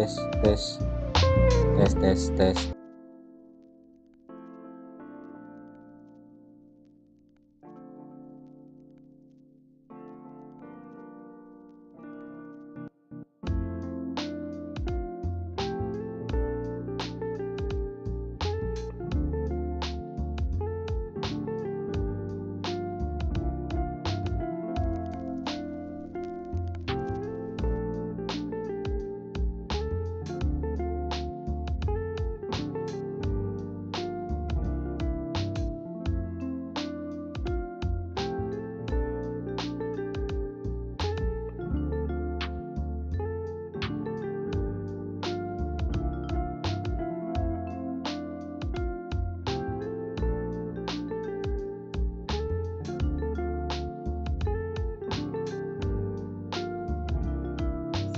tes tes tes tes tes.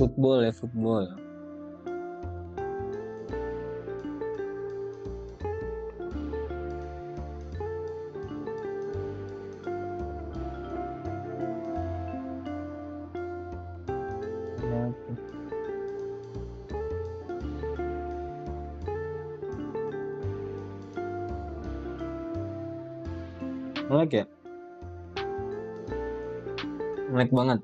Football ya, football. Melek ya? Melek banget.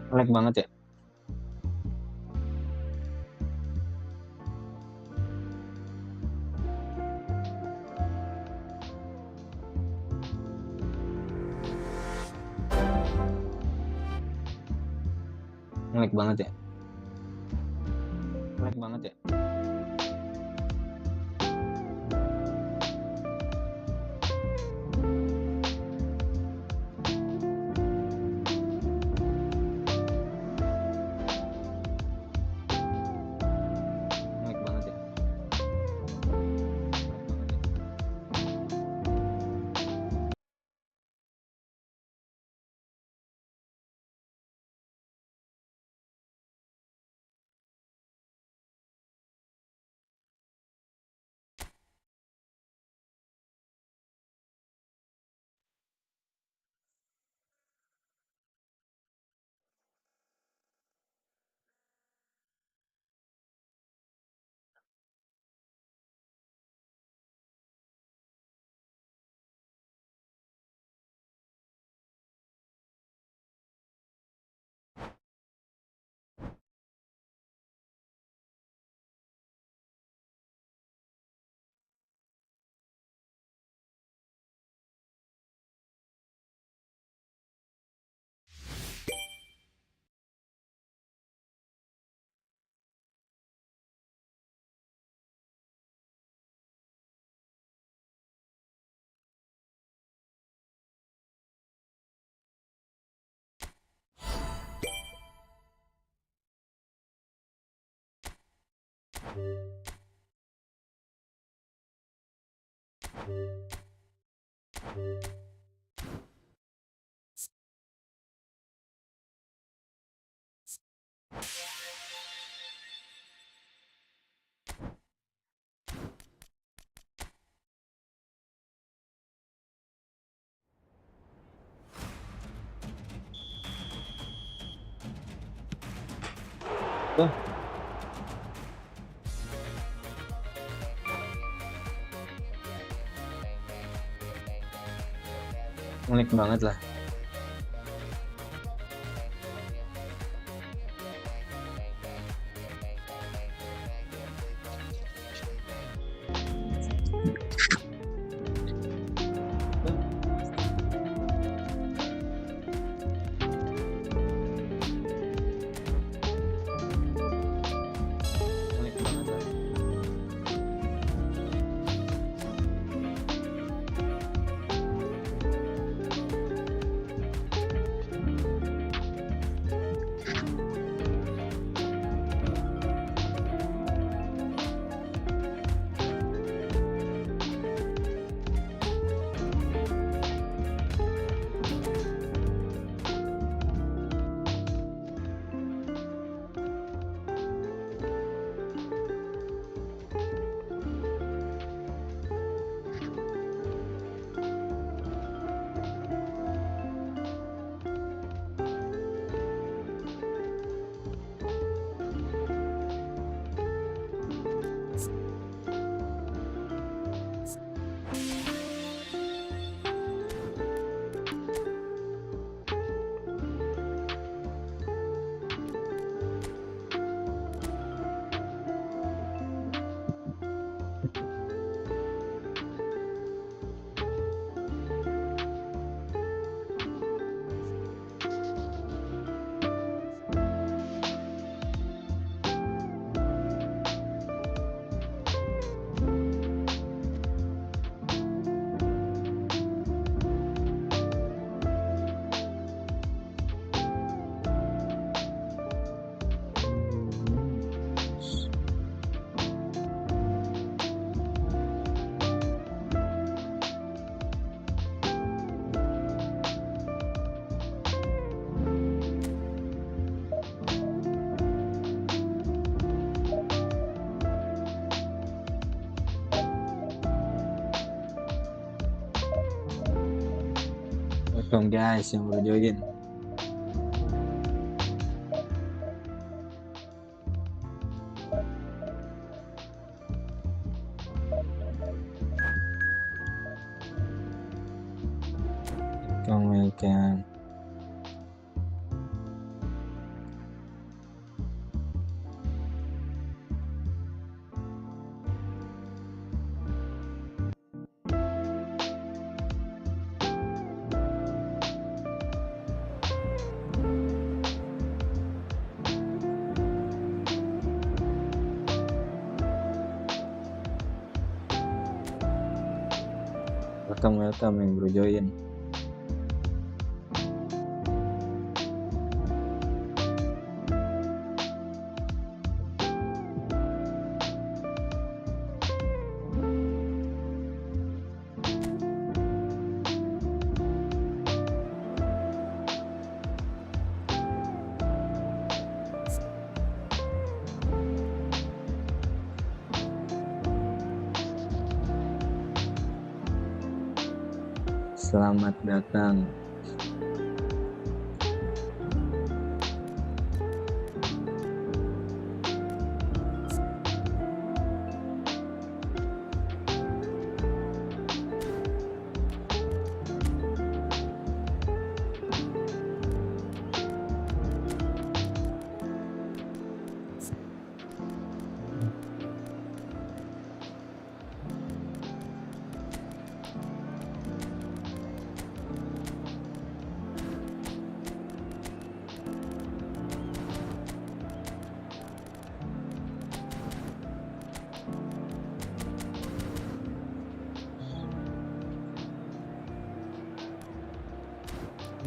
Melek banget ya. Melek banget ya. Melek banget ya. Melek banget ya. Tuh. Unik banget lah. Welcome guys yang baru join. Welcome. Welcome yang baru join. Selamat datang.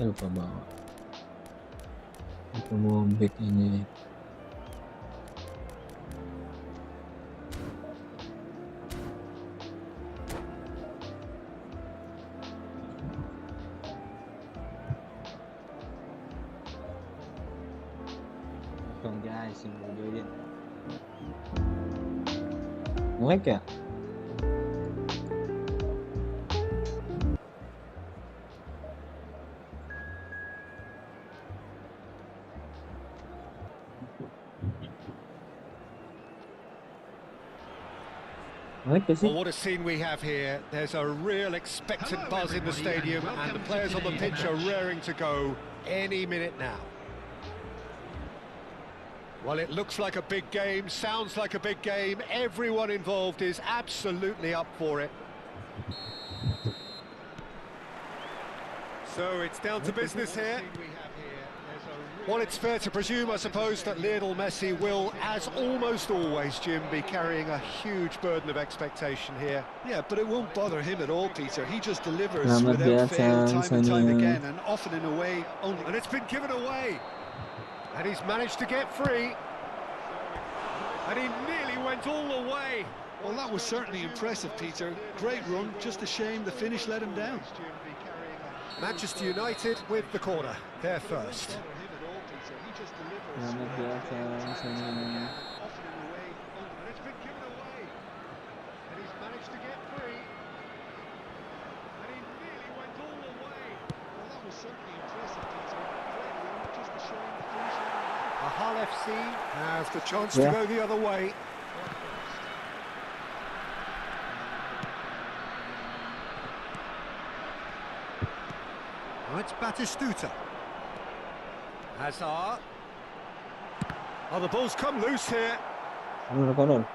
Lupa bawa aku mau back ini. Welcome guys yang mau join. Like ya. Well, what a scene we have here. There's a real expectant buzz in the stadium and the players on the pitch are raring to go any minute now. Well, it looks like a big game, sounds like a big game. Everyone involved is absolutely up for it. So it's down to business here. Well, it's fair to presume, I suppose, that Lionel Messi will, as almost always, Jim, be carrying a huge burden of expectation here. Yeah, but it won't bother him at all, Peter. He just delivers without fail, time and time again, and often in a way only... And it's been given away. And he's managed to get free. And he nearly went all the way. Well, that was certainly impressive, Peter. Great run, just a shame the finish let him down. Manchester United with the corner, they're first. Selamat datang semuanya. Hull FC have the chance to go the other way. It's Batistuta. Hazard. Oh, the ball's come loose here. Konon.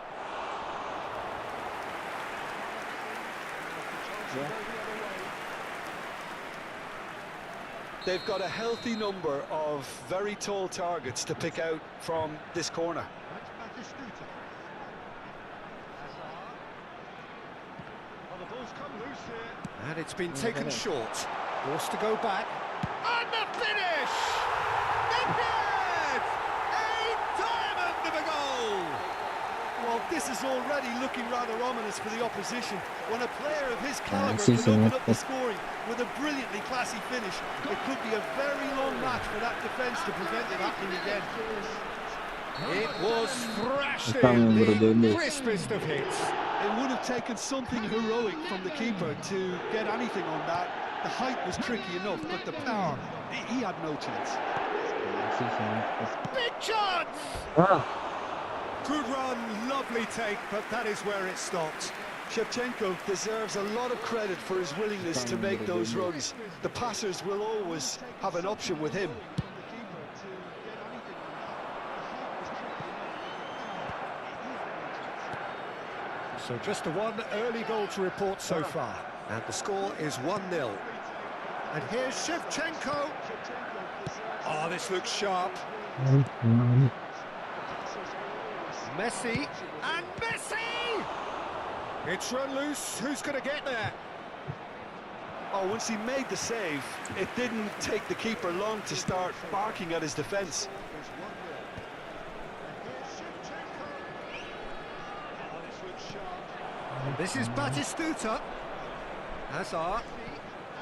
They've got a healthy number of very tall targets to pick out from this corner. And it's been taken short. Forced to go back. And the finish! Nicked! A diamond of a goal! Well, this is already looking rather ominous for the opposition. When a player of his caliber can open up the scoring with a brilliantly classy finish, it could be a very long match for that defence to prevent it happening again. It was thrashed in the crispest of hits. It would have taken something heroic from the keeper to get anything on that. The height was tricky enough, but the power, he had no chance. Big chance! Wah, Good run, lovely take, but that is where it stopped. Shevchenko deserves a lot of credit for his willingness to make those runs. The passers will always have an option with him. So just the one early goal to report so far. And the score is 1-0. And here's Shevchenko. Oh, this looks sharp. Messi, and Messi! It's run loose, who's going to get there? Oh, once he made the save, it didn't take the keeper long to start barking at his defence. This is Batistuta.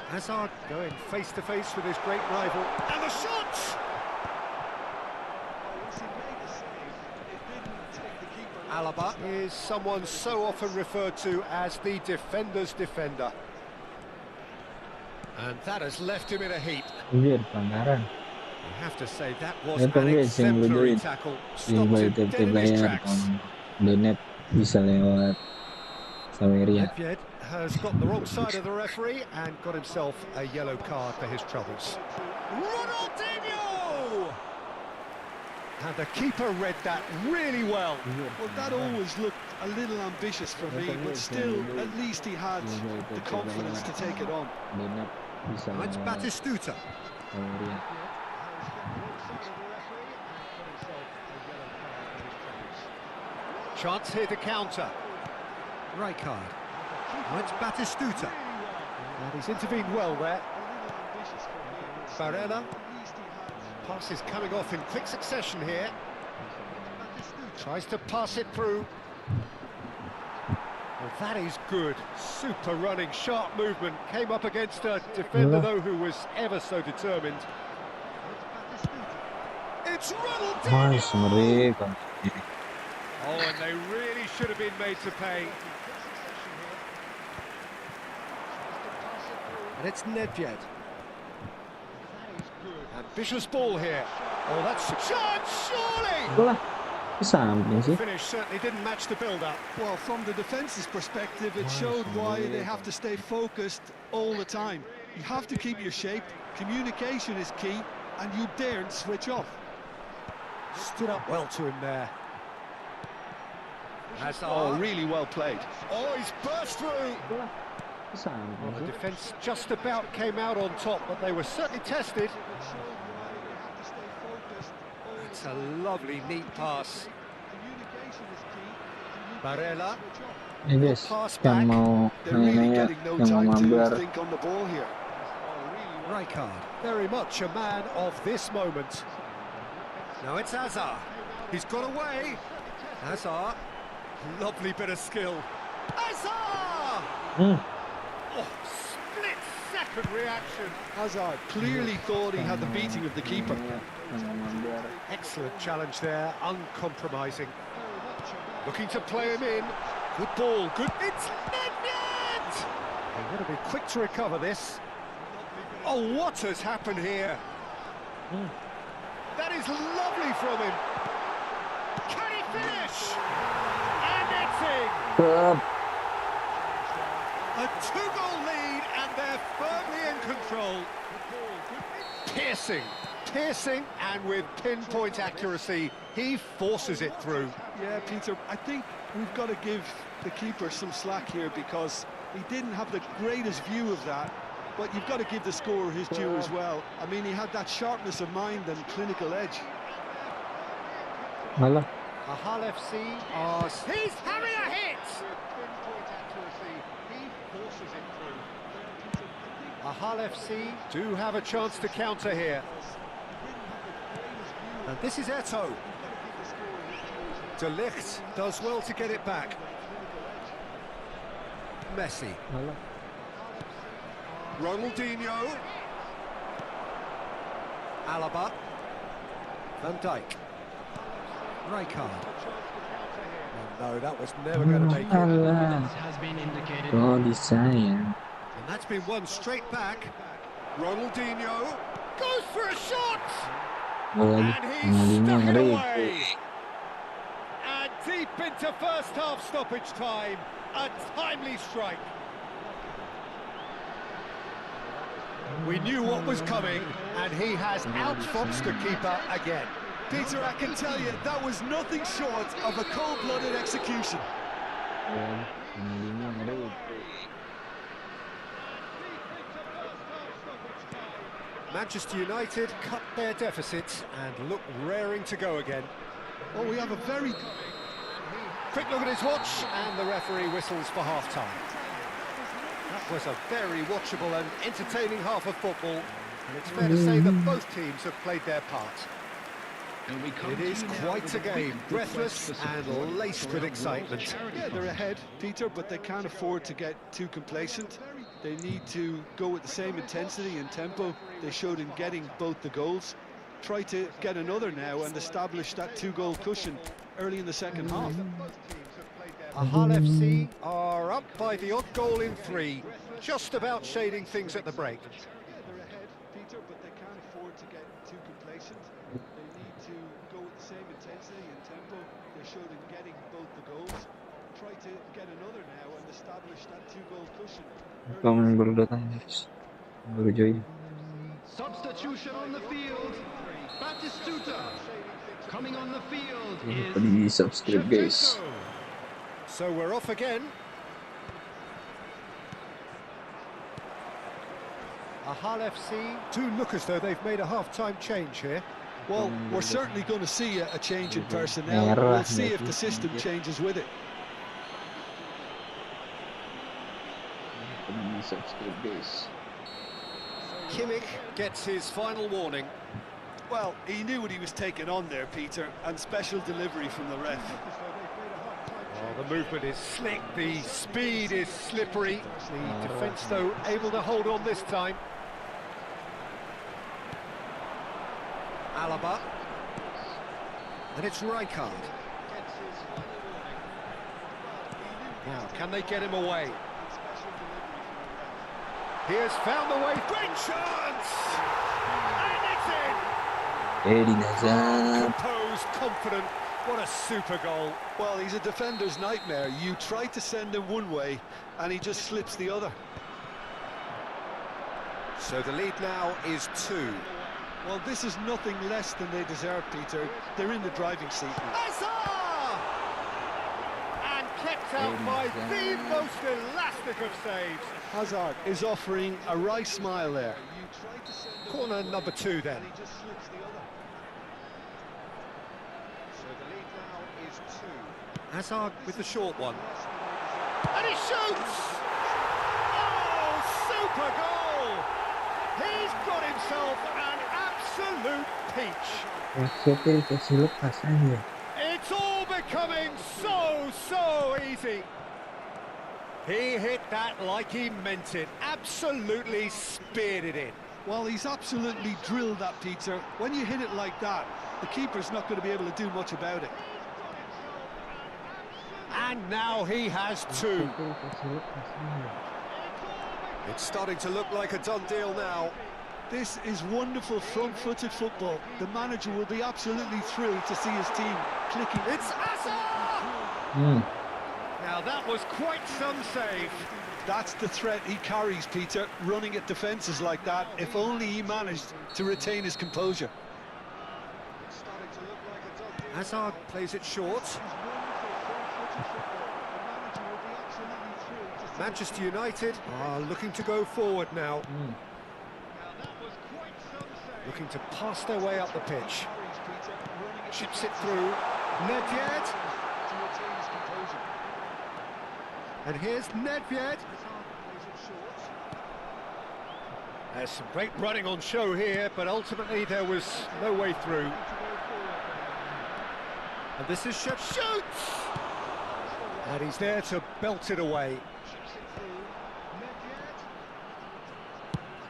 Hazard going face to face with his great rival. And the shot! Alaba is someone so often referred to as the defender's defender. And that has left him in a heap. Iya, pelanggaran. I have to say that was Ya, an tapi yang exemplary ngeludahin tackle. di Stopped him balik dead in his player tracks. Donet bisa lewat Saweria. Nedved has got the wrong side of the referee and got himself a yellow card for his troubles. Ronaldinho! And the keeper read that really well. Well, that always looked a little ambitious for me, but still, at least he had the confidence to take it on. Donet bisa Now it's lewat Batistuta. Saweria. Chance here to counter. Rijkaard. Now it's Batistuta. And he's intervened well there. Barella. Pass is coming off in quick succession here. Tries to pass it through. Well, that is good. Super running, sharp movement. Came up against a defender, though, who was ever so determined. It's Mas, Ronaldinho! mereka. Oh, and they really should have been made to pay. And it's Nedved. Ambitious ball here. Oh, that's a chance, surely! Lah, samping sih. Finish certainly didn't match the build-up. Well, from the defence's perspective, it showed why they have to stay focused all the time. You have to keep your shape, communication is key, and you daren't switch off. Stood up well to him there. Hazard. Oh, really well played. Oh, he's burst through! Lah, samping Well, the sih. defence just about came out on top, but they were certainly tested. It's a lovely, neat pass. Barella. Ini guys, Pass yang back. mau They're really nanya getting no yang mau time mabar. to think on the ball here. Rijkaard, very much a man of this moment. Now it's Hazard. He's got away. Hazard. Lovely bit of skill. Hazard! Oh, split-second reaction. Hazard clearly thought he had the beating of the keeper. Yang mau mabar. Excellent challenge there, uncompromising. Looking to play him in. Good ball, good. It's Nedved! They're going to be quick to recover this. Oh, what has happened here? That is lovely from him. Can he finish? And it's in. Tetap. A two-goal lead, and they're firmly in control. Piercing, and with pinpoint accuracy, he forces it through. Yeah, Peter, I think we've got to give the keeper some slack here because he didn't have the greatest view of that, but you've got to give the scorer his due as well. I mean, he had that sharpness of mind and clinical edge. Malah. Ahal FC are... He's having a hit! Pinpoint accuracy, he forces it through. Ahal FC do have a chance to counter here. And this is Eto'o. De Ligt does well to get it back. Messi. Malah. Ronaldinho. Alaba. Van Dijk. Rijkaard. Oh, no, that was never going to make it. Alah. Oh, disayang. And And that's been won straight back. Ronaldinho goes for a shot! And he's stuck it away! And deep into first half stoppage time, a timely strike. We knew what was coming, and he has outfoxed the keeper again. Peter, I can tell you, that was nothing short of a cold-blooded execution. Manchester United cut their deficit and look raring to go again. Oh, we have a very... Quick look at his watch, and the referee whistles for half-time. That was a very watchable and entertaining half of football, and it's fair to say that both teams have played their part. It is quite a game, breathless and laced with excitement. Yeah, they're ahead, Peter, but they can't afford to get too complacent. They need to go with the same intensity and tempo they showed in getting both the goals. Try to get another now and establish that two-goal cushion early in the second half. Ahal FC are up by the odd goal in 3, just about shading things at the break. They're ahead, Peter, but they can't afford to get too complacent. They need to go with the same intensity and tempo they showed in getting both the goals. Try to get another now and establish that two-goal cushion. Pemain baru datang, baru join. Substitution on the field. Batistuta. Coming on the field Lupa di subscribe guys. So we're off again. Ahal FC do look as though they've made a half-time change here. Well, we're certainly going to see a change in personnel. We'll see if the system changes with it. Lupa di subscribe guys. Kimmich gets his final warning. Well, he knew what he was taking on there, Peter, and special delivery from the ref. Oh, the movement is slick, the speed is slippery. The defence, though, able to hold on this time. Alaba. And it's Rijkaard. Now, can they get him away? He has found the way. Great chance! And it's in! Composed, confident. What a super goal. Well, he's a defender's nightmare. You try to send him one way, and he just slips the other. So the lead now is 2. Well, this is nothing less than they deserve, Peter. They're in the driving seat now. Hazard! And kept out by the most elastic of saves. Hazard is offering a right smile there. Corner number 2 then. And he just slips the other. So the lead now is 2. Hazard with the short one. And he shoots! Oh, super goal! He's got himself an absolute peach. It's all becoming so easy. He hit that like he meant it. Absolutely speared it in. Well, he's absolutely drilled that, Peter. When you hit it like that, the keeper's not going to be able to do much about it. And now he has 2. It's starting to look like a done deal now. This is wonderful front-footed football. The manager will be absolutely thrilled to see his team clicking. It's Hazard! Now that was quite some save. That's the threat he carries, Peter, running at defences like that, if only he managed to retain his composure. Hazard plays it short. Manchester United are looking to go forward now. Looking to pass their way up the pitch. Chips it through. Nedved. And here's Nedved. There's some great running on show here, but ultimately there was no way through. And this is shoots! And he's there to belt it away.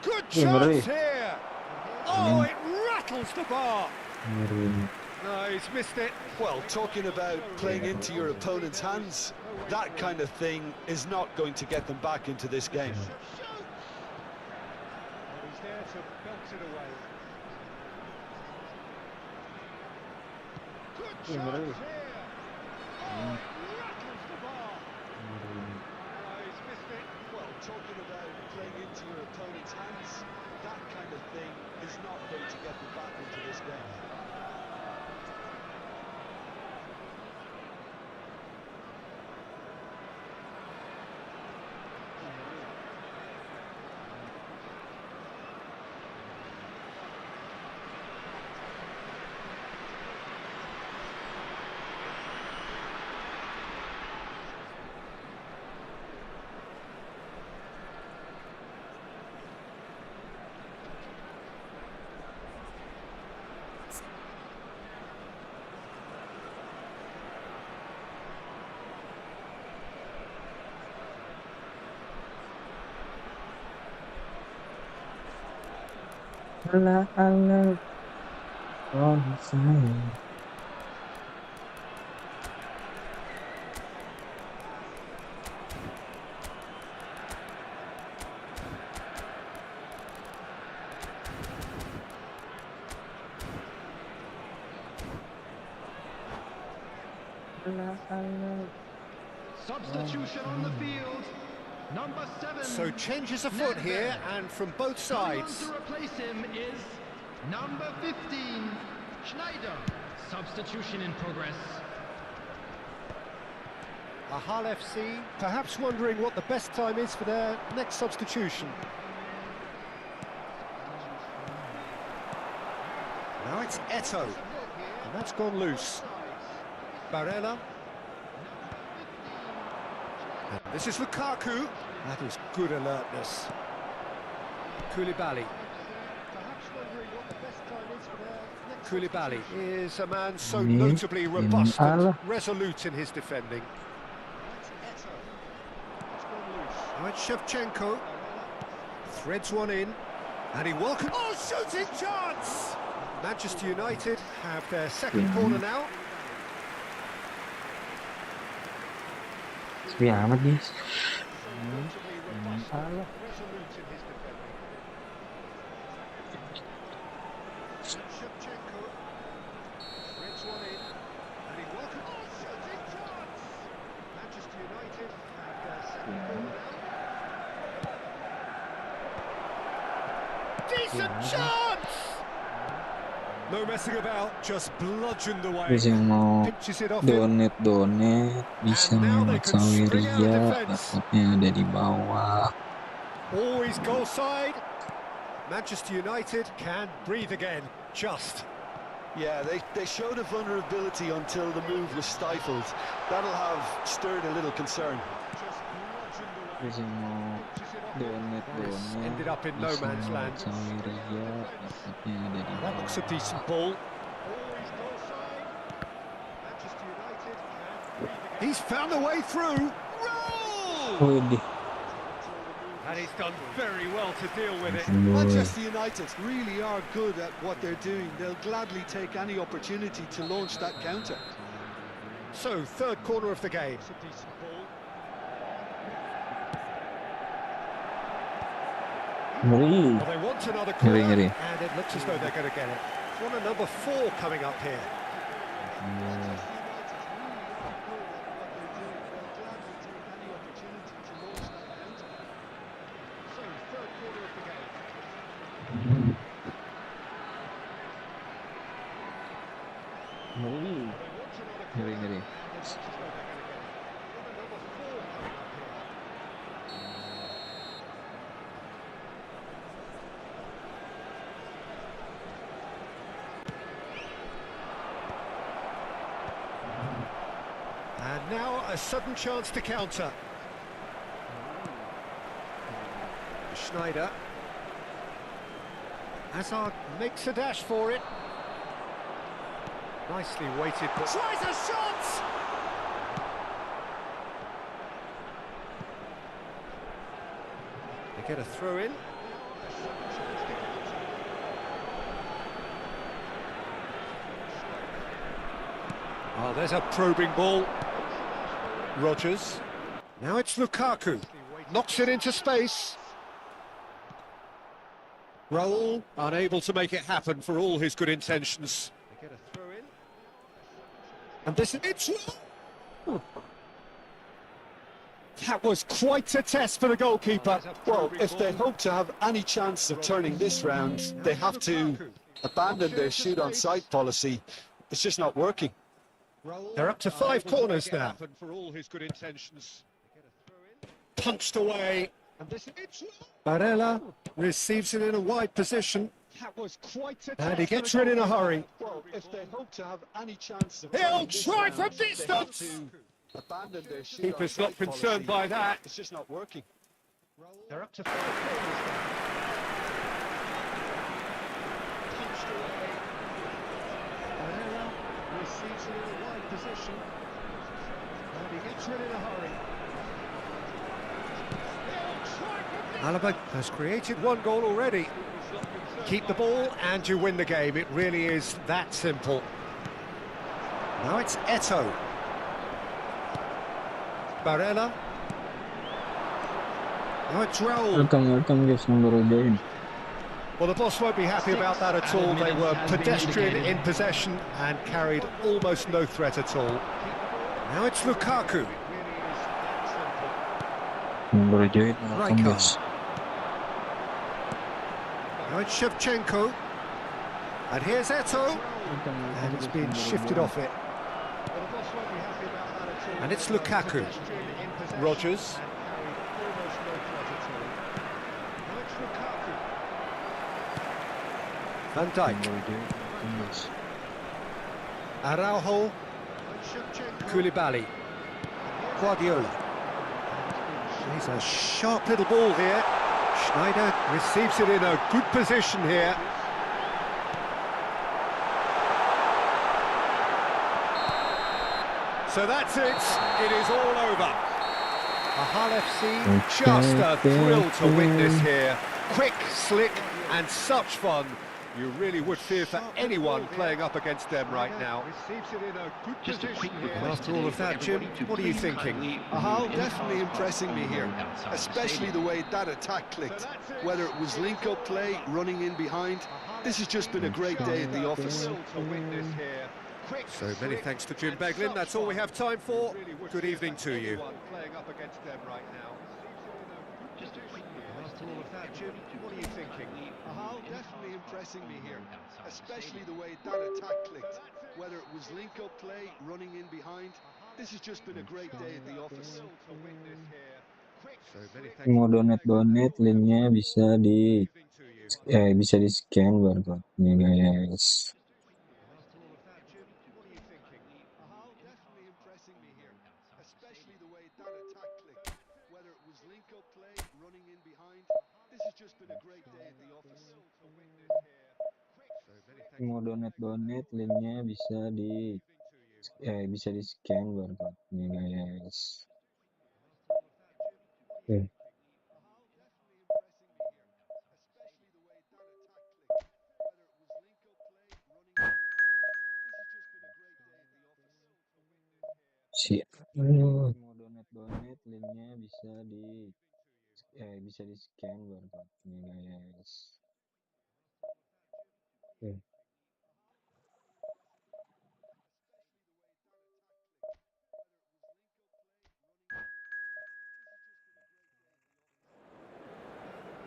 Good chance here! Oh, it rattles the bar! No, he's missed it. Well, talking about playing into your opponent's hands, that kind of thing is not going to get them back into this game. to belt it away. Good Yeah, chance really. here. Oh, rattles the bar. Oh, he's missed it. Well, talking about playing into your opponent's hands, that kind of thing is not going to get them back into this game. Alah, alah, oh sayang. Alah, alah. Substitution on the field. Number 7. So changes afoot here, and from both Coming on sides. to replace him is number 15, Schneider. Substitution in progress. Ahal FC perhaps wondering what the best time is for their next substitution. Now it's Eto, and that's gone loose. Barella. And this is Lukaku. That is good alertness. Koulibaly. Koulibaly is a man so notably robust and resolute in his defending. Now it's Shevchenko. Threads one in. And he welcomes... Oh, shooting chance! Manchester United have their second corner now. Sepi amat guys. Alah. Resolute in his defending. Shevchenko threads one in, and he welcomes... Oh, shooting chance! Manchester United have their second corner now. Decent chance! No messing about, just bludgeoned away. Terus yang mau Pitches it off in. donate bisa And now they lewat can string out Saweria, defence. laptopnya ada di bawah. Always goal side. Manchester United can breathe again, just. Yeah, they showed a vulnerability until the move was stifled. That'll have stirred a little concern. Terus yang mau donate Ended up in no bisa man's lewat land. Saweria, laptopnya ada di That looks a bawah. decent ball. He's found a way through. Roll! Widih, And he's done very well to deal with it. boy. Manchester United really are good at what they're doing. They'll gladly take any opportunity to launch that counter. So, third corner of the game. Ngeri. Well, they want another Ngeri, corner, ngeri. and it looks as though they're going to get it. Corner number 4 coming up here. So, third corner of the game. Ngeri. Ngeri, ngeri. And now a sudden chance to counter. Schneider. Hazard makes a dash for it. Nicely weighted, but tries a shot! They get a throw in. Oh, there's a probing ball. Rodgers. Now it's Lukaku. Knocks it into space. Raul unable to make it happen for all his good intentions. They get a throw in. And this it's that was quite a test for the goalkeeper. Well, if they hope to have any chance of turning this round, they have to abandon their shoot on sight policy. It's just not working. They're up to 5 corners now. For all his good intentions. Punched away. And this it's Barella receives it in a wide position. that was quite a And he gets rid in a hurry. Well, if they hope to have any chance of He'll turning this try round, from they have distance. to abandon their shoot Keeper's on not sight concerned policy. by that. It's just not working. They're up to 5 corners now. Punched away. Pereira receives it in a wide position. And he gets rid in a hurry. Alaba has created 1 goal already. Keep the ball and you win the game. It really is that simple. Now it's Eto'o. Barella. Now it's Raul. Welcome guys yang baru join. Well, the boss won't be happy about that at all. They were pedestrian in possession and carried almost no threat at all. Now it's Lukaku. Yang baru join, welcome Rijkaard. guys. Now it's Shevchenko. And here's Eto'o. And it's been shifted off it. Well, the boss won't be happy about that at all. And it's Lukaku. Pedestrian in possession Rodgers. and carried almost no threat at all. Now it's Lukaku. Van Yang Dijk. baru join, welcome guys. Araujo. And Shevchenko. Koulibaly. Guardiola. He's a sharp little ball here. Schneider receives it in a good position here. So that's it. It is all over. Ahal FC, just a thrill to witness here. Quick, slick, and such fun. You really would fear for anyone playing up against them right now. Receives it in a good Just a quick position request here. After all of that, Jim, what are you thinking? Ahal definitely impressing me here, especially the way that attack clicked. Whether it was link-up play, running in behind, this has just been a great day at the office. To witness here. Quick, So many slick, thanks to Jim and Beglin. such That's all we fun. have time for. Really would Good fear evening for to you. anyone playing up against them right now. Just a quick request After all of that, Jim, what are you thinking? Ahal definitely impressing me here, especially the way that attack clicked. Whether it was link-up play, running in behind, this has just been a great day at the office. To witness here. Quick, So many slick, thanks. Mau donate linknya bisa di bisa di scan barcode-nya guys. After all of that, Jim, what are you thinking? Ahal definitely impressing me here, especially the way that attack clicked. Whether it was link-up play, running in behind, this has just been a great day at the office. To witness here. Quick, So many slick, thanks. Mau donate linknya bisa di scan barcode-nya guys. Oke. Ahal definitely impressing me here, especially the way that attack clicked. Whether it was link-up play, running in behind, this has just been a great day at the office. Siap. Mau donate linknya bisa di scan barcode-nya guys. Oke.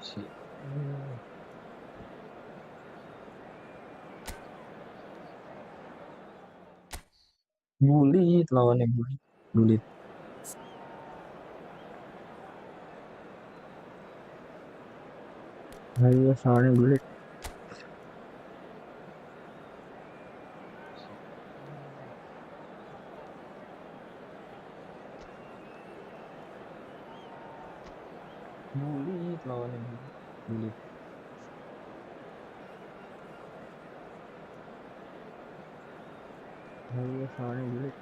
Siap. Bulit lawannya bulit. Ayo soalnya bulit. Bulit lawannya bulit. Ayo soalnya bulit.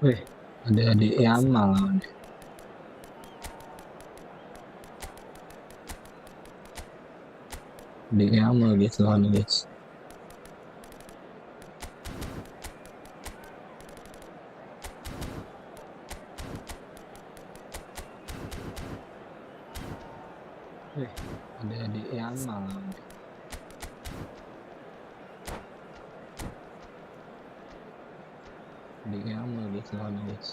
Wih, ada adik Yamal lawan. Adik Yamal guys lawan guys. Wih, ada adik Yamal lawan. Adik Yamal guys lawan guys.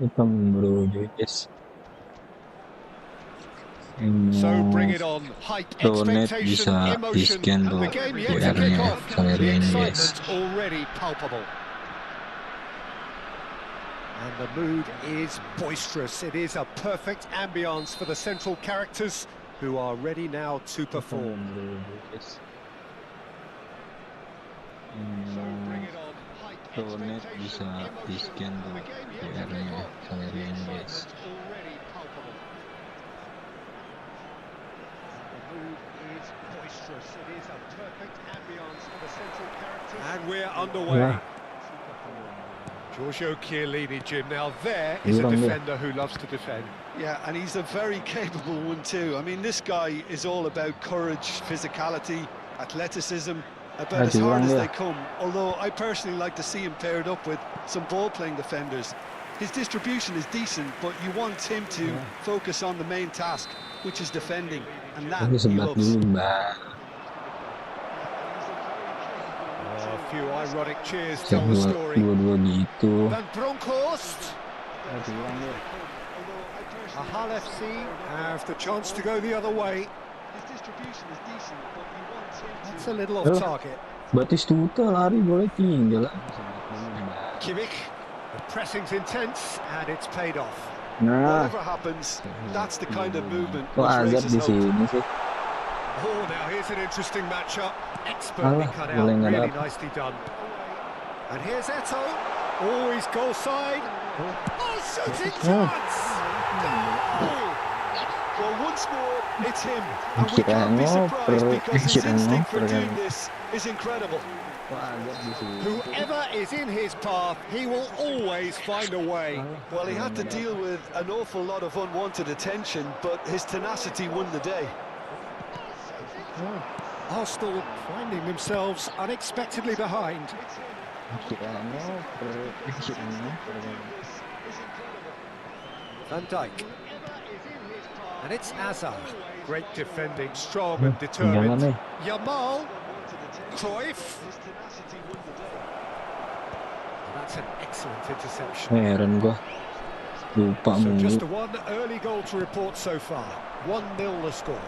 Hitam bro guys. So bring it on. Hype, Donet expectation, bisa emotion, di-scan and tuh the game yet to QR-nya kick off. kalian The ini guys. excitement already palpable. And the mood is boisterous. It is a perfect ambience for the central characters who are ready now to perform. Donet bisa di-scan tuh QR-nya kalian ini guys. And we're underway. Giorgio Chiellini, Jim. Now there is a defender who loves to defend. Yeah, and he's a very capable one too. I mean, this guy is all about courage, physicality, athleticism, about as hard as they come. Although I personally like to see him paired up with some ball-playing defenders. His distribution is decent, but you want him to focus on the main task, which is defending, and that Aku he sebat loves. dulu mbak. A few ironic cheers tell the story. Dua-dua gitu. Van Bronckhorst. Ahal FC have the chance to go the other way. His distribution is decent, but you want him to... It's a little off target. Batistuta lari boleh tinggal. Kimmich. The pressing's intense and it's paid off. Nah, Whatever happens, that's the kind of movement kok which Azad raises di hope. sini sih? Oh, now here's an interesting matchup. Expertly cut out, boleh nggak really dapat. nicely done. And here's Eto. Always goal side. Oh, shooting chance! Goal! Well, once more, it's him. And we Kira can't be surprised ngoper, because his kira instinct for ngoper doing kan. this is incredible. Kok Azad di sini? Whoever is in his path, he will always find a way. Well, he had to deal with an awful lot of unwanted attention, but his tenacity won the day. Arsenal finding themselves unexpectedly behind. Kira ngoper, kira ngoper kan. Van Dijk. And it's Hazard. Great defending, strong and determined. Jangan, Yamal. Cruyff. That's an excellent interception. Heran gua. Lupa So just mulu. the one early goal to report so far. 1-0 the score.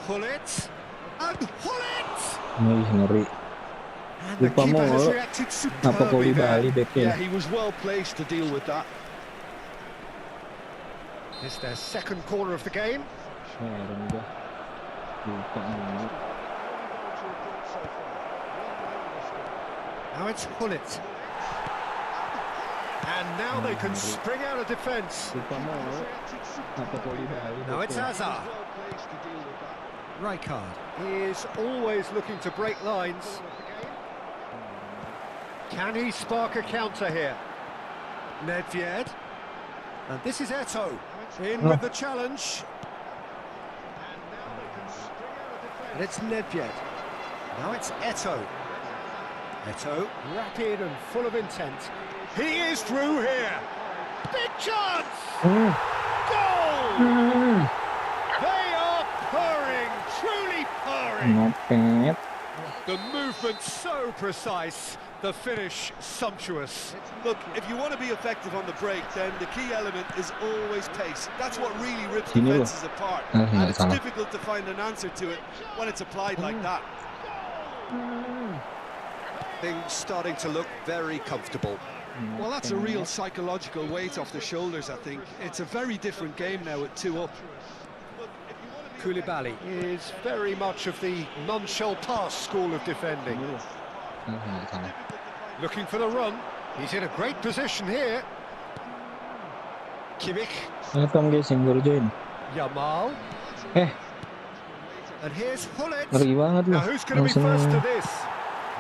Hullet. And Hullet! Ngeri. And the Lupa keeper has mulu. reacted Apa superbly kau there. Bali Yeah, backnya? he was well placed to deal with that. It's their second corner of the game. Heran gua. Lupa mulu. Now it's Hullet. And now they can spring out of defence. Lupa mulu. Apa kau Bali? Now it's Hazard. Rijkaard is always looking to break lines. Can he spark a counter here? Nedved. And this is Eto. In with the challenge. And it's Nedved. Now it's Eto. Eto, rapid and full of intent. He is through here. Big chance! Goal! They are purring, truly purring. Ngopet. The movement so precise, the finish sumptuous. Look, if you want to be effective on the break, then the key element is always pace. That's what really rips Ini loh. defenses apart. Ah, And nggak it's salah. difficult to find an answer to it when it's applied like that. Things starting to look very comfortable. Well, that's a real psychological weight off the shoulders, I think. It's a very different game now at 2 up. Koulibaly is very much of the non-shell pass school of defending. Nggak salah. Looking for the run. He's in a great position here. Kimmich. Welcome guys yang baru join. Yamal. Eh, And here's Hullet. ngeri banget Now loh. who's going to be Langsung first to this?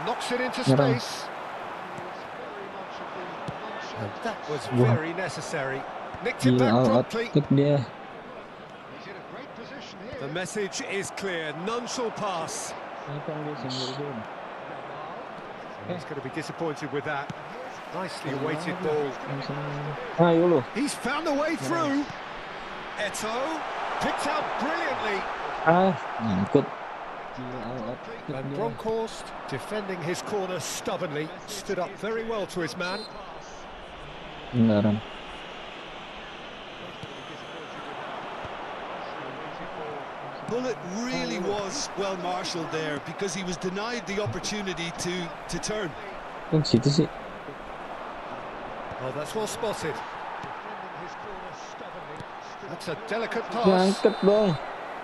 Knocks it into Nyerang. space. And that was Wah. very necessary. Nicked it Gila, back out promptly. kick dia. He's in a great position here. The message is clear. None shall pass. Ini kan dia sendiri. He's going to be disappointed with that. Nicely awaited ball. Ayo lo. He's found a way through. Eto picked out brilliantly. Nyangkut. Gila, out kick And dia. Bronkhorst, defending his corner stubbornly, stood up very well to his man. Beneran. Bullet really was well marshalled there because he was denied the opportunity to turn. Kok situ sih? Oh, that's well spotted. That's a delicate pass. Nyangkut dong.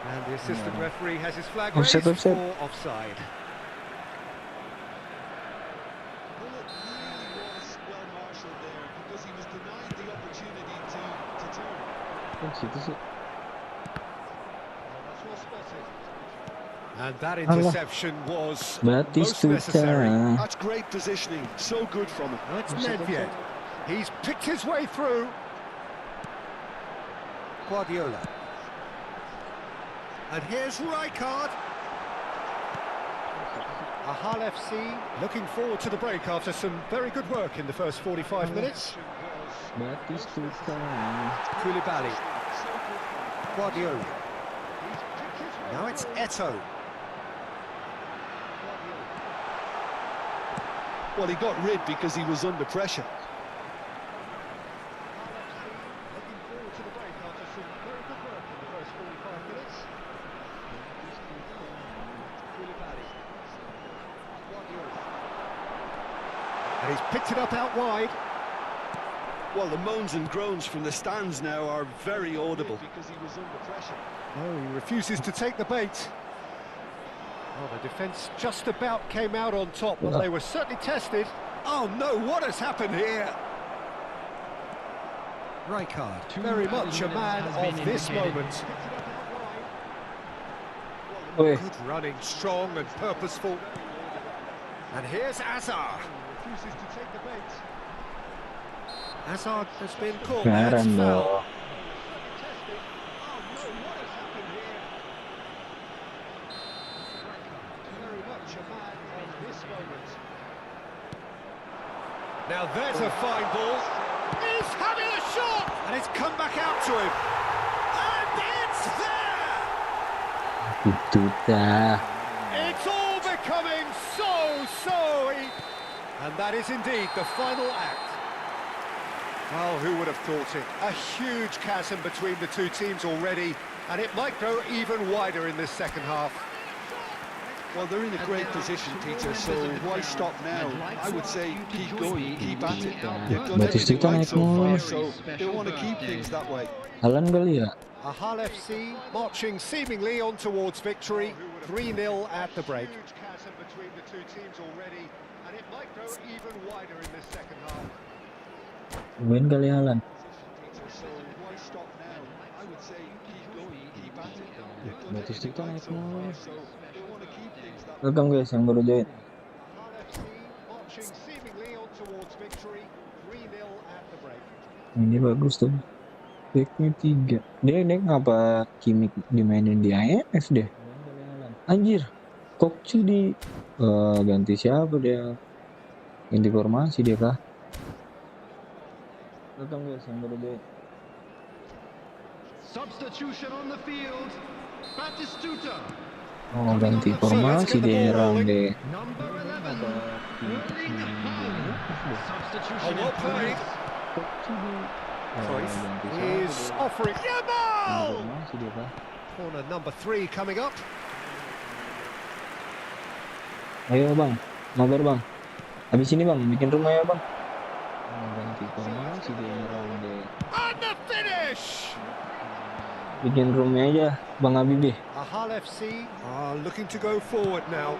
And the assistant referee has his flag Offside, raised offside. for offside. Bullet really was well marshalled there because he was denied the opportunity to turn. Kok situ sih? And that interception was most Batistuta. necessary. That's great positioning. So good from him. That's Nedved. He's picked his way through. Guardiola. And here's Rijkaard. Ahal FC looking forward to the break after some very good work in the first 45 minutes. Batistuta. Koulibaly. Guardiola. Now it's Eto. Well, he got rid because he was under pressure. And he's picked it up out wide. Well, the moans and groans from the stands now are very audible. Because he was under pressure. Oh, he refuses to take the bait. Oh, the defence just about came out on top, but they were certainly tested. Oh no, what has happened here? Rijkaard, very much a man of this moment. Oi. Good running, strong and purposeful. And here's Azar. Refuses to take the bait. Hazard has been caught. That's Beneran foul. dong. Very much a man of this moment. Now there's a fine ball. He's having a shot! And it's come back out to him. And it's there! Batistuta. It's all becoming so and that is indeed the final act. Well, who would have thought it? A huge chasm between the two teams already, and it might grow even wider in this second half. Well, they're in a great position, Peter, so why stop now? I would say keep going, keep at it. They've done everything Batistuta right naik so far, mulu. so they want to keep things that way. Alan kali ya? Ahal FC marching seemingly on towards victory, 3-0 at the break. Huge chasm between the two teams already, and it might grow even wider in this second half. Win kali Alan. So why stop now? I would say keep going, keep at it. They've done Batistuta everything right naik so mulu. far, so they want to keep things that way. Welcome guys yang baru join. Ahal FC marching seemingly on towards victory, 3-0 at the break. Ini bagus tuh. Backnya 3. Dia ngapa Kimik dimainin di IMF deh? Anjir. Kokci di ganti siapa dia? Ganti formasi dia kah? Welcome guys yang baru join. Substitution on the field. Batistuta. Oh ganti formasi dia nyerang deh. Number 11. Erling Haaland. Oh, Substitution well in played. Kokci di Cruyff ganti is siapa? offering. Ganti Yamal! formasi dia kah? Corner number 3 coming up. Ayo bang, mabar bang. Habis ini bang, bikin rumah ya bang. Oh, ganti formasi dia nyerang deh. And the finish! Bikin roomnya aja, Bang Habib. Ahal FC are looking to go forward now.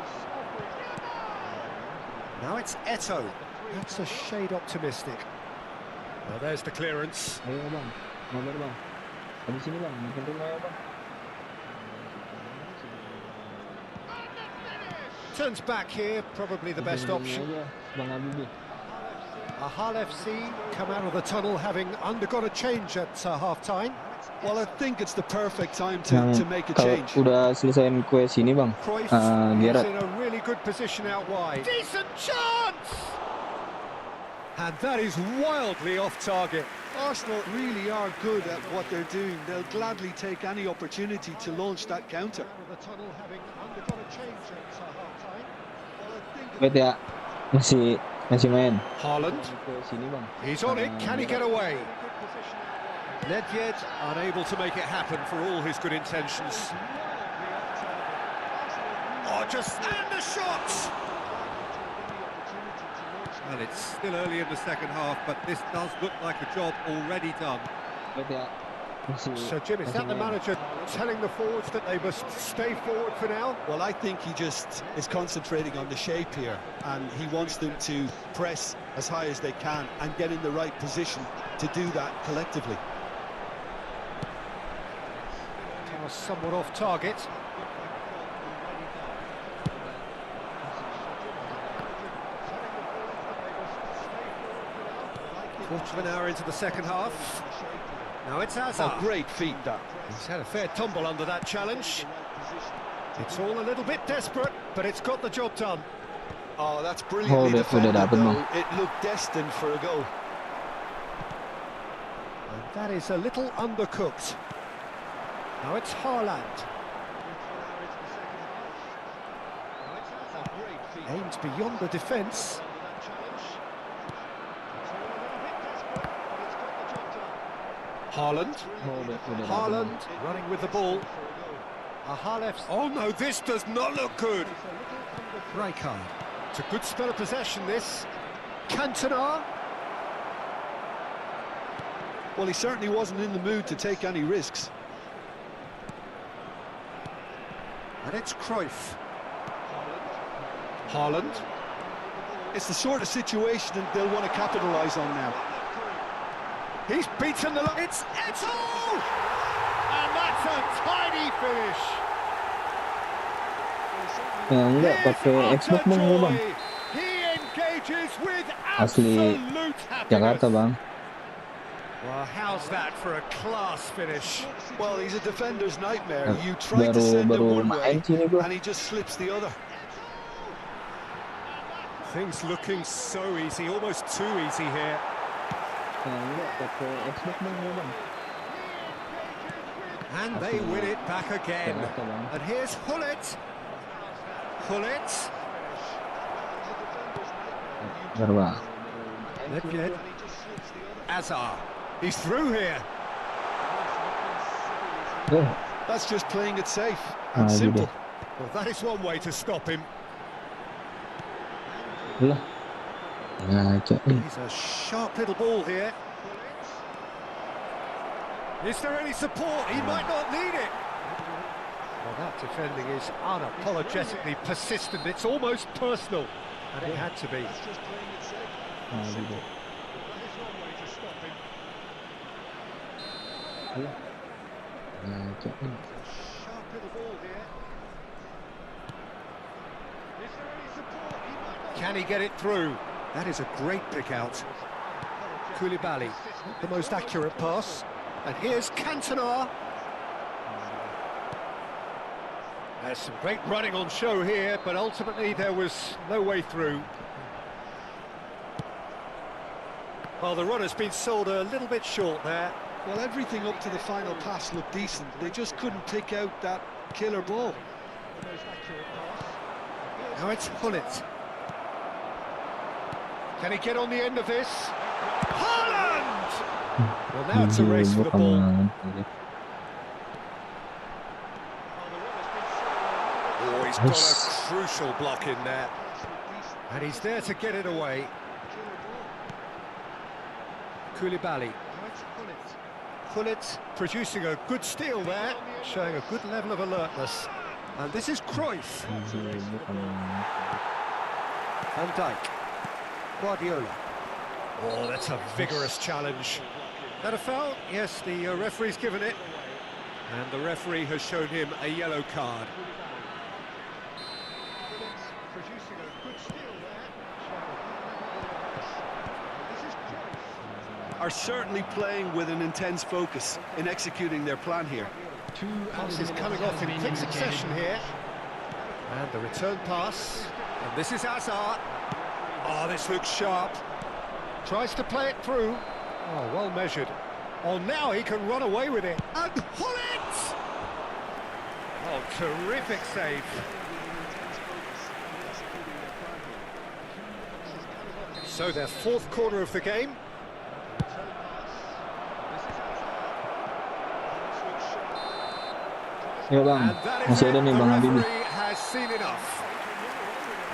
Now it's Eto. That's a shade optimistic. Well, there's the clearance. Ayo bang, mabar bang. Habis ini bang, bikin rumah ya bang. Turns back here, probably the best option. Bang Habibie. Ahal FC come out of the tunnel having undergone a change at half-time. Well, I think it's the perfect time to Yang make a kalau change. udah selesaiin kue sini bang, Cruyff is Gerrard. in a really good position out wide. Decent chance! And that is wildly off target. Arsenal really are good at what they're doing. They'll gladly take any opportunity to launch that counter. Out of the tunnel having undergone a change at half-time. Well, I think Wait ya, masih main. Haaland, Kue sini bang. he's on it, can he get away? Nedved unable to make it happen for all his good intentions. Oh, just and the shot! Well, it's still early in the second half, but this does look like a job already done. Wait ya, So, Jim, is that the manager telling the forwards that they must stay forward for now? Well, I think he just is concentrating on the shape here, and he wants them to press as high as they can and get in the right position to do that collectively. Somewhat off target. Quarter of an hour into the second half. Now it's Hazard. Oh, great feat, that. He's had a fair tumble under that challenge. It's all a little bit desperate, but it's got the job done. Oh, that's brilliantly udah defended, dapat, though. Bang. It looked destined for a goal. And that is a little undercooked. Now it's Haaland. Aims beyond the defence. Haaland. Haaland running with the ball. Oh no, this does not look good. Rijkaard. It's a good spell of possession, this. Cantona. Well, he certainly wasn't in the mood to take any risks. And it's Cruyff. Haaland. It's the sort of situation that they'll want to capitalise on now. He's beaten the... It's Eto'o! And that's a tiny finish. Enggak pakai Xbox bang, lu bang. He engages with Asli absolute Jakarta happiness. bang. Well, how's that for a class finish? Well, he's a defender's nightmare. You try to send him Baru one way, main sini gua. and he just slips the other. Things looking so easy, almost too easy here. Enggak pakai Xbox bang, lu bang. And they win it back again. Jakarta bang. And here's Gullit. Gullit. Bentar bang. Nedved. Hazard. He's through here. That's just playing it safe Ah, and simple. Well, that is one way to stop him. Lah. Ngaca nih. He's a sharp little ball here. Is there any support? He might not need it. Well, that defending is unapologetically persistent. It's almost personal. And it had to be. Nah, gitu. Ngaca nih. Sharp little ball here. Is there any support? He might not. Can he get it through? That is a great pick out. Koulibaly, not the most accurate pass. And here's Cantona. There's some great running on show here, but ultimately there was no way through. Well, the run has been sold a little bit short there. Well, everything up to the final pass looked decent. They just couldn't pick out that killer ball. Now it's Gullit. Can he get on the end of this? Haaland! Well, now it's a race for the ball. Oh, he's got a crucial block in there. And he's there to get it away. Koulibaly. Gullit producing a good steal there, showing a good level of alertness. And this is Cruyff. Van Dijk. Guardiola. Oh, that's a vigorous challenge. That a foul? Yes, the referee's given it. And the referee has shown him a yellow card. producing a good steal there. This is close. Are certainly playing with an intense focus in executing their plan here. Pass is coming off in quick succession here. And the return pass. And this is Hazard. Oh, this looks sharp. Tries to play it through. Oh, well measured. Oh, now he can run away with it. And Hullet! Oh, terrific save. So their fourth quarter of the game. Ayo bang, And that is masih it. ada nih The Bang Habibie. referee has seen enough.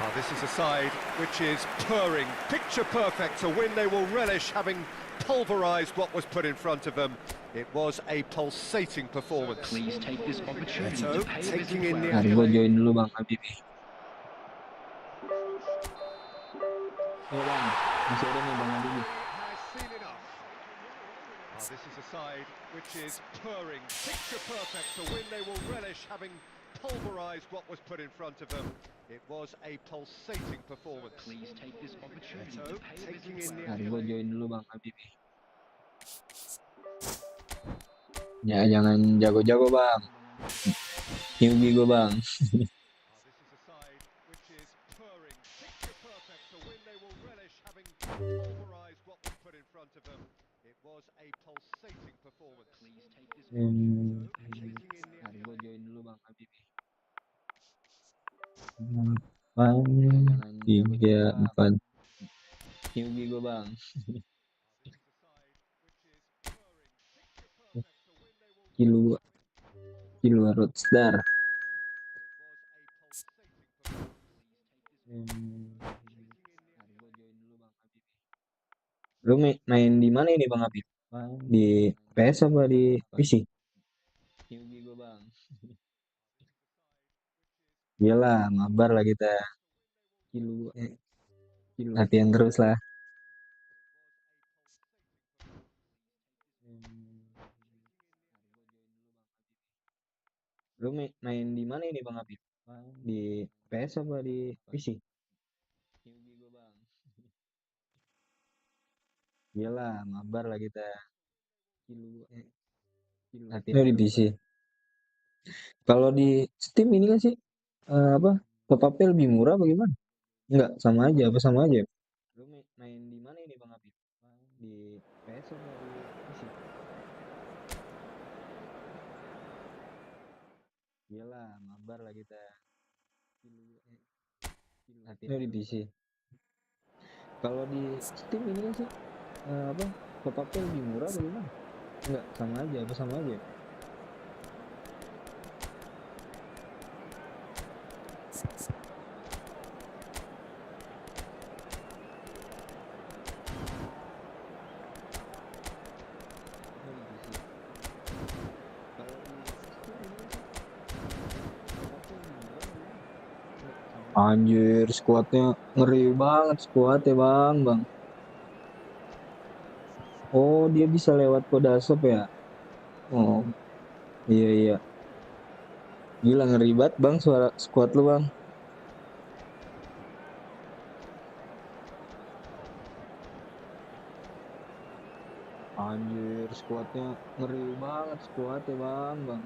Oh, this is a side which is purring, picture perfect, a win they will relish, having pulverised what was put in front of them. It was a pulsating performance. Please take this opportunity So, to pay a taking visit in the Ntar gue accolade. join dulu Bang Habibie. Ayo bang, masih ada nih Bang Habibie. Has seen enough. Oh, this is a side which is purring, picture perfect, a win they will relish, having pulverised what was put in front of them. It was a pulsating performance. Please take this opportunity So, to pay a taking visit. in the Ntar gue accolade. join dulu Bang Habibie. Ya jangan jago-jago bang. Newbie gue bang. This is a side which is purring, picture perfect, a win they will relish, having pulverised what was put in front of them. It was a pulsating performance. Please take this Taking in the Ntar gue accolade. join dulu Bang Habibie. 8, 3, 4. Newbie gue bang. This is a side which is purring, picture perfect, a win they will Kilo Roadstar. It was a pulsating performance. Ntar gue join dulu Bang Habibie. Lu main di mana ini Bang Habib? Di PS apa di PC? Newbie gue bang. Iyalah, mabar lah kita. Latihan terus lah. Lu main di mana ini Bang Habib? Di PS apa di PC? Newbie gue bang. Iyalah, mabar lah kita. Latihan di PC. Kalau di Steam ini kan sih apa? Top-up-nya lebih murah bagaimana? Enggak, sama aja, apa sama aja? Lu main di mana ini Bang Habib? Di PS apa di PC? Iyalah, mabar lah kita. Latihan di PC. Kalau di Steam ini kan sih apa? Top-up-nya lebih murah bagaimana? Enggak, sama aja, apa sama aja? Anjir, squadnya ngeri banget squadnya bang. Oh, dia bisa lewat kode asap ya? Oh, iya. Gila ngeri banget bang suara squad lu bang. Anjir, squadnya ngeri banget squadnya bang.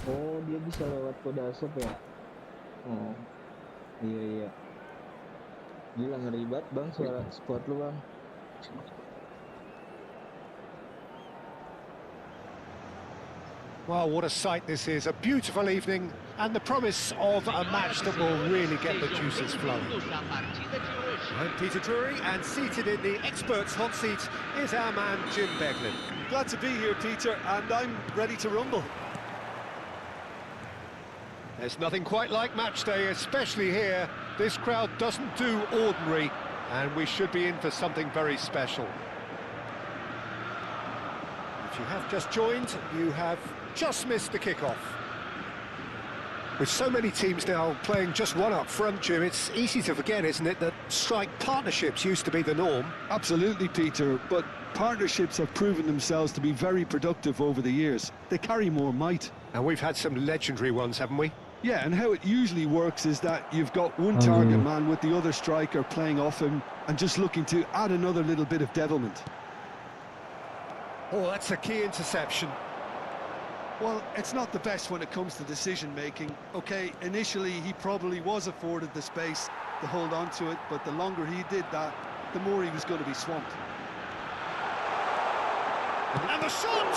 Oh, dia bisa lewat kode asap ya? Oh, iya. Gila ngeri banget bang suara squad lu bang. Well, what a sight this is. A beautiful evening and the promise of a match that will really get the juices flowing. I'm Peter Drury, and seated in the experts' hot seat is our man Jim Beglin. Glad to be here, Peter, and I'm ready to rumble. There's nothing quite like match day, especially here. This crowd doesn't do ordinary, and we should be in for something very special. If you have just joined, you have just missed the kickoff. With so many teams now playing just one up front, Jim, it's easy to forget, isn't it, that strike partnerships used to be the norm. Absolutely, Peter, but partnerships have proven themselves to be very productive over the years. They carry more might. And we've had some legendary ones, haven't we? Yeah, and how it usually works is that you've got one target man with the other striker playing off him and just looking to add another little bit of devilment. Oh, that's a key interception. Well, it's not the best when it comes to decision-making. OK, initially he probably was afforded the space to hold on to it, but the longer he did that, the more he was going to be swamped. And the shot!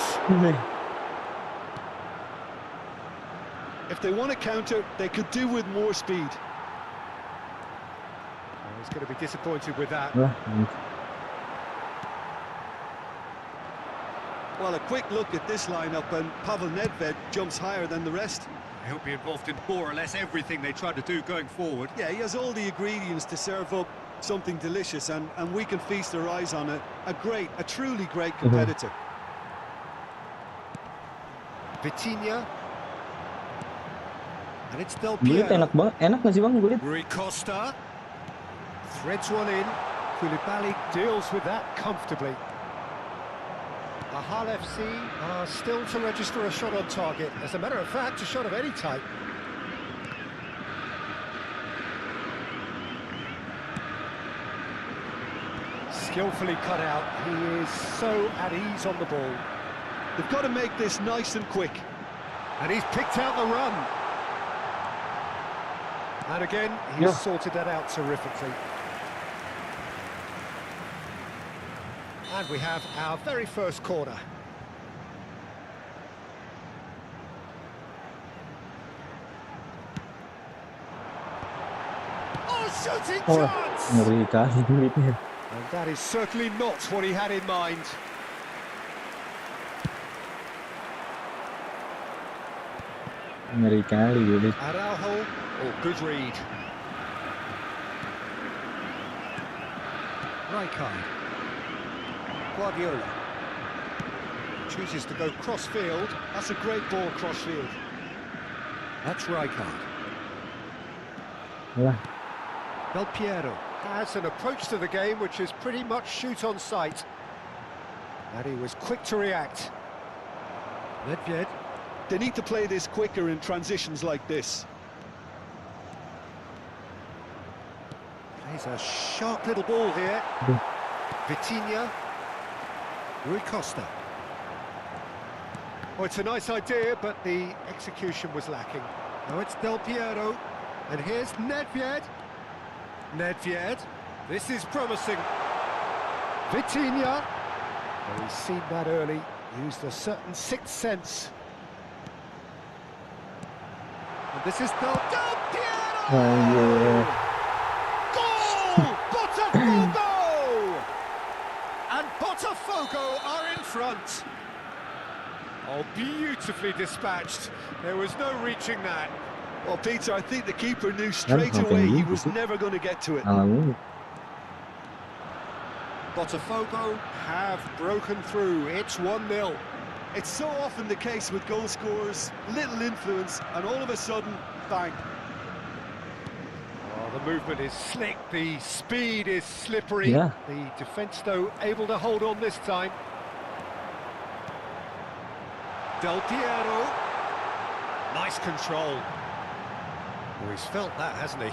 If they want to counter, they could do with more speed. Oh, he's going to be disappointed with that. Well, a quick look at this lineup, and Pavel Nedved jumps higher than the rest. He'll be involved in more or less everything they try to do going forward. Yeah, he has all the ingredients to serve up something delicious, and we can feast our eyes on a truly great competitor. Vitinha. And it's Del Gullit Piero. enak banget. Enak nggak sih bang Gullit? Rui Costa. Threads one in. Koulibaly deals with that comfortably. Ahal FC are still to register a shot on target. As a matter of fact, a shot of any type. Skillfully cut out. He is so at ease on the ball. They've got to make this nice and quick. And he's picked out the run. And again, he's sorted that out terrifically. And we have our very first corner. Oh, shooting chance! Ngeri kali Gullitnya. And that is certainly not what he had in mind. Ngeri kali Gullit. Araujo, good read. Rijkaard. Guardiola. Chooses to go cross-field. That's a great ball cross-field. That's Rijkaard. Lah. Del Piero has an approach to the game which is pretty much shoot on sight. And he was quick to react. Nedved. They need to play this quicker in transitions like this. Plays a sharp little ball here. Vitinha. Rui Costa. Oh, it's a nice idea, but the execution was lacking. Now it's Del Piero. And here's Nedved. Nedved. This is promising. Vitinha. Oh, he's seen that early. Used a certain sixth sense. And this is Del Piero! Goal! Botafogo! And Botafogo are in front. Oh, beautifully dispatched. There was no reaching that. Well, Peter, I think the keeper knew straight away he was never going to get to it. Botafogo have broken through. It's 1-0. It's so often the case with goal scorers, little influence, and all of a sudden, bang. Oh, the movement is slick, the speed is slippery. Yeah. The defence, though, able to hold on this time. Del Piero. Nice control. Oh, he's felt that, hasn't he?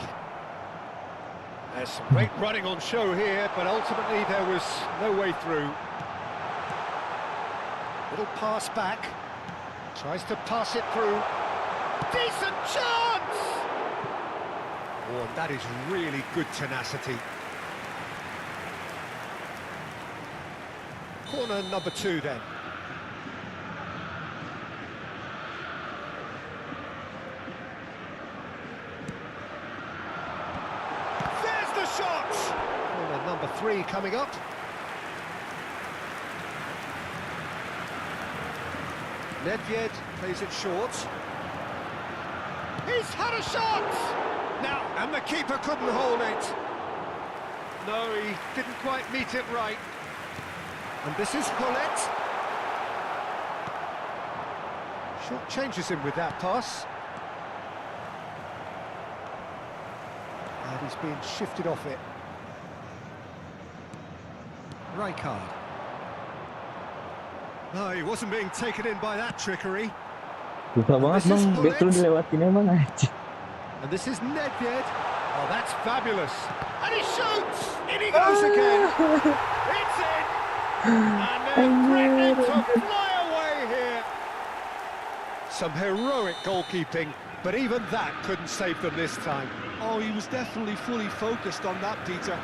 There's some great running on show here, but ultimately there was no way through. Little pass back. Tries to pass it through. Decent chance! Oh, and that is really good tenacity. Corner number 2 then. Shots! Corner number 3 coming up. Nedved plays it short. He's had a shot! Now, and the keeper couldn't hold it. No, he didn't quite meet it right. And this is Hullet. Short changes him with that pass. And he's being shifted off it. Rijkaard. No, he wasn't being taken in by that trickery. Susah banget This is bang, back lu Bullet. dilewatin emang aja. And this is Nedved. Oh, that's fabulous. And he shoots! In he goes again. It's in! And they're threatening to fly away here. Some heroic goalkeeping, but even that couldn't save them this time. Oh, he was definitely fully focused on that, Peter.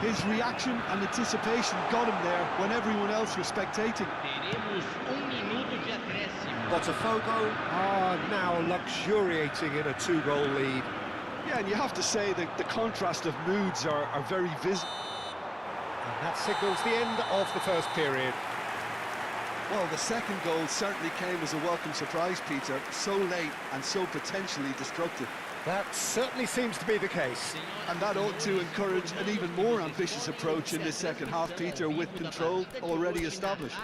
His reaction and anticipation got him there when everyone else was spectating. Teremos minuto de acréscimo. Botafogo are now luxuriating in a 2-goal lead. Yeah, and you have to say that the contrast of moods are very visible. And that signals the end of the first period. Well, the second goal certainly came as a welcome surprise, Peter. So late and so potentially destructive. That certainly seems to be the case. And that ought to encourage an even more ambitious approach in this second half, Peter, with control already established.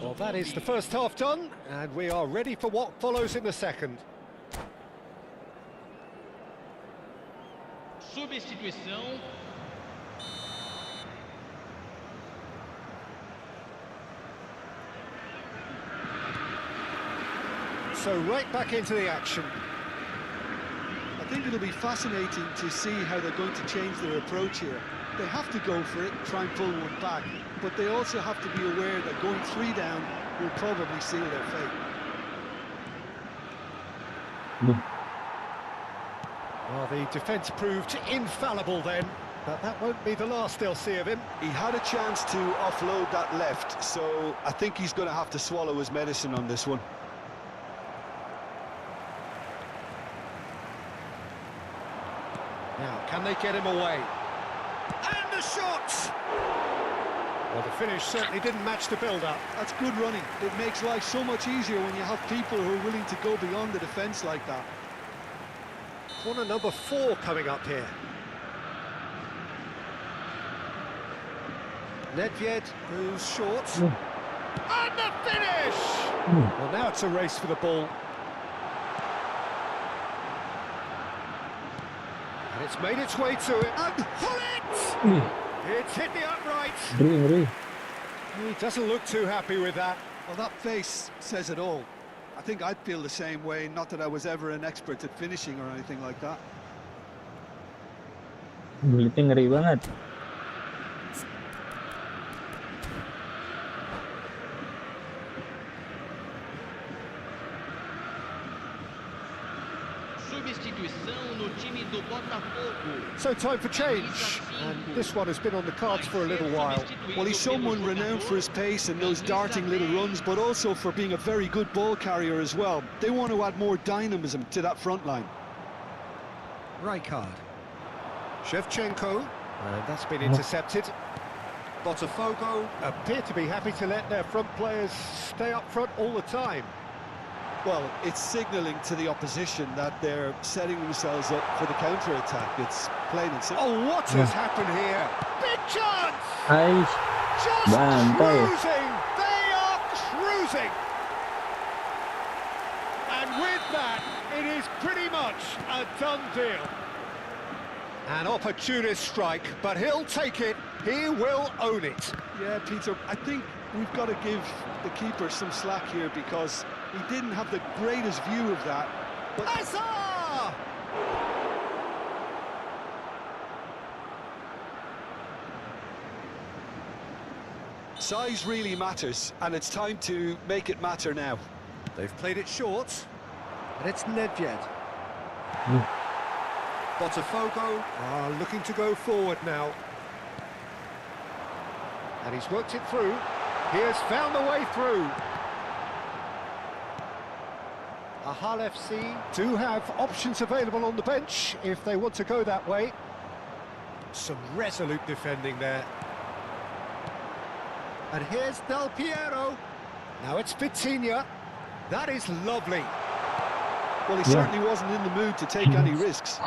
Well, that is the first half done, and we are ready for what follows in the second. Substituição. So right back into the action. I think it'll be fascinating to see how they're going to change their approach here. They have to go for it, try and pull one back, but they also have to be aware that going 3 down will probably seal their fate. Well, the defence proved infallible then, but that won't be the last they'll see of him. He had a chance to offload that left, so I think he's going to have to swallow his medicine on this one. Now, can they get him away? And the shot! Well, the finish certainly didn't match the build-up. That's good running. It makes life so much easier when you have people who are willing to go beyond the defence like that. Corner number 4 coming up here. Nedved moves short. And the finish! Well, now it's a race for the ball. And it's made its way to it. And pull it! It's hit the upright. He doesn't look too happy with that. Well, that face says it all. I think I'd feel the same way, not that I was ever an expert at finishing or anything like that. Bulletnya ngeri banget. Substituição no time do Botafogo. So time for change, and this one has been on the cards for a little while. Well, he's someone renowned for his pace and those darting little runs, but also for being a very good ball carrier as well. They want to add more dynamism to that front line. Rijkaard. Shevchenko, and that's been intercepted. Botafogo appear to be happy to let their front players stay up front all the time. Well, it's signalling to the opposition that they're setting themselves up for the counter-attack. It's plain and simple. Oh, what has happened here? Big chance! Aish, Just bantai. cruising! They are cruising! And with that, it is pretty much a done deal. An opportunist strike, but he'll take it. He will own it. Yeah, Peter, I think we've got to give the keeper some slack here because he didn't have the greatest view of that. But Hazard! size really matters, and it's time to make it matter now. They've played it short, and it's Nedved. Botafogo are looking to go forward now. And he's worked it through. He has found the way through. Ahal FC do have options available on the bench if they want to go that way. Some resolute defending there. And here's Del Piero. Now it's Vitinha. That is lovely. Well, he certainly wasn't in the mood to take any risks.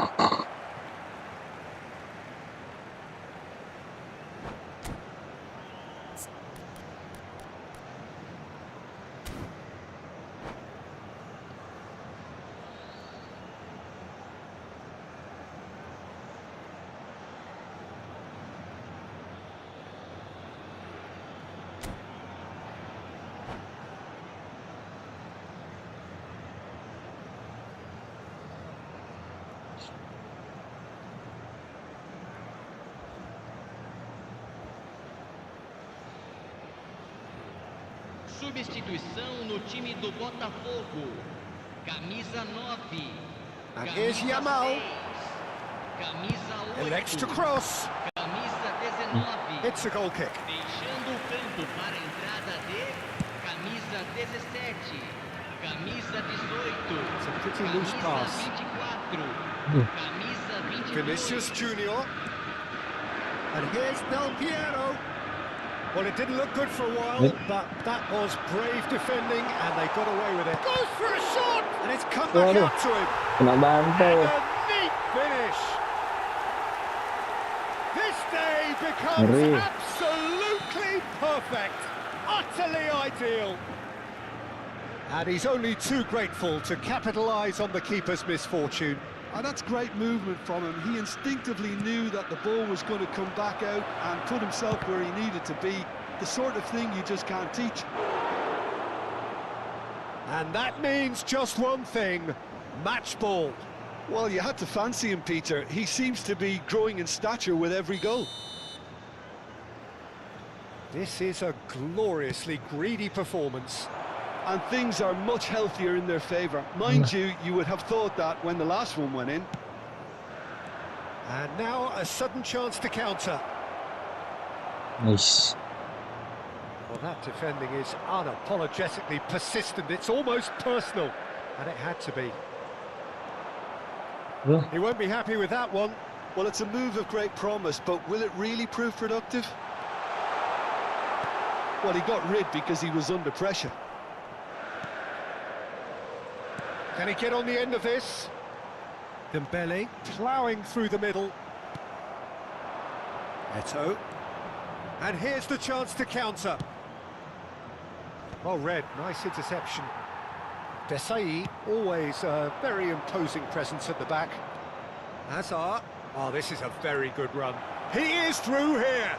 substituição no time do Botafogo. Camisa 9. And here's Yamal. Camisa 8. Elects to cross. Camisa 19. It's a goal kick. Deixando o campo para a entrada de camisa 17. Camisa 18. It's a pretty loose pass. Camisa 24. Camisa 22. Vinicius Junior. And here's Del Piero. Well, it didn't look good for a while, but that was brave defending, and they got away with it. Goes for a shot, and it's come back Waduh. out to him. Kena bantai. And a neat finish. This day becomes Ngeri. absolutely perfect, utterly ideal. And he's only too grateful to capitalise on the keeper's misfortune. And that's great movement from him. He instinctively knew that the ball was going to come back out and put himself where he needed to be. The sort of thing you just can't teach. And that means just one thing, match ball. Well, you had to fancy him, Peter. He seems to be growing in stature with every goal. This is a gloriously greedy performance. And things are much healthier in their favour. Mind you, you would have thought that when the last one went in. And now a sudden chance to counter. Nice. Well, that defending is unapologetically persistent. It's almost personal, and it had to be. Loh, He won't be happy with that one. Well, it's a move of great promise, but will it really prove productive? Well, he got rid because he was under pressure. Can he get on the end of this? Dembele ploughing through the middle. Eto. And here's the chance to counter. Well read, nice interception. Desai, always a very imposing presence at the back. Hazard. Oh, this is a very good run. He is through here.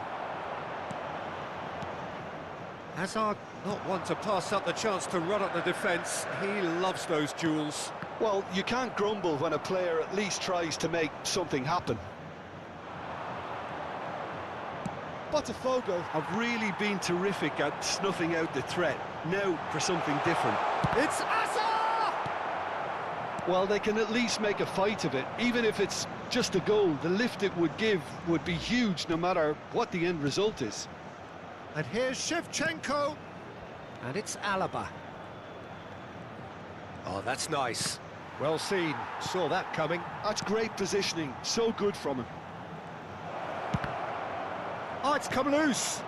Hazard, not one to pass up the chance to run up the defence. He loves those duels. Well, you can't grumble when a player at least tries to make something happen. Botafogo have really been terrific at snuffing out the threat. Now for something different. It's Hazard! Well, they can at least make a fight of it. Even if it's just a goal, the lift it would give would be huge no matter what the end result is. And here's Shevchenko. And it's Alaba. Oh, that's nice. Well seen. Saw that coming. That's great positioning. So good from him. Oh, it's come loose.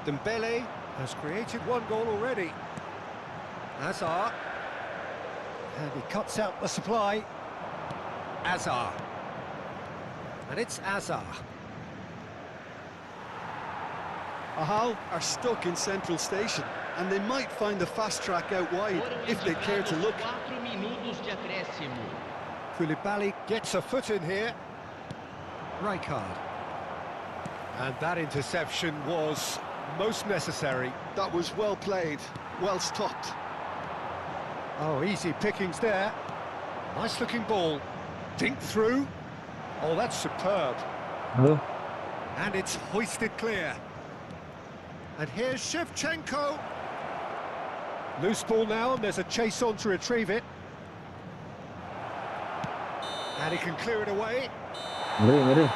Dembele has created one goal already. Hazard. And he cuts out the supply. Hazard. And it's Hazard. Ahal are stuck in Central Station, and they might find the fast track out wide if they care to look. 4 minutos de acréscimo. Koulibaly gets a foot in here. Rijkaard. And that interception was most necessary. That was well played, well stopped. Oh, easy pickings there. Nice looking ball. Dink through. Oh, that's superb. loh. And it's hoisted clear. And here's Shevchenko. Loose ball now, and there's a chase on to retrieve it. And he can clear it away. Ngeri, ngeri.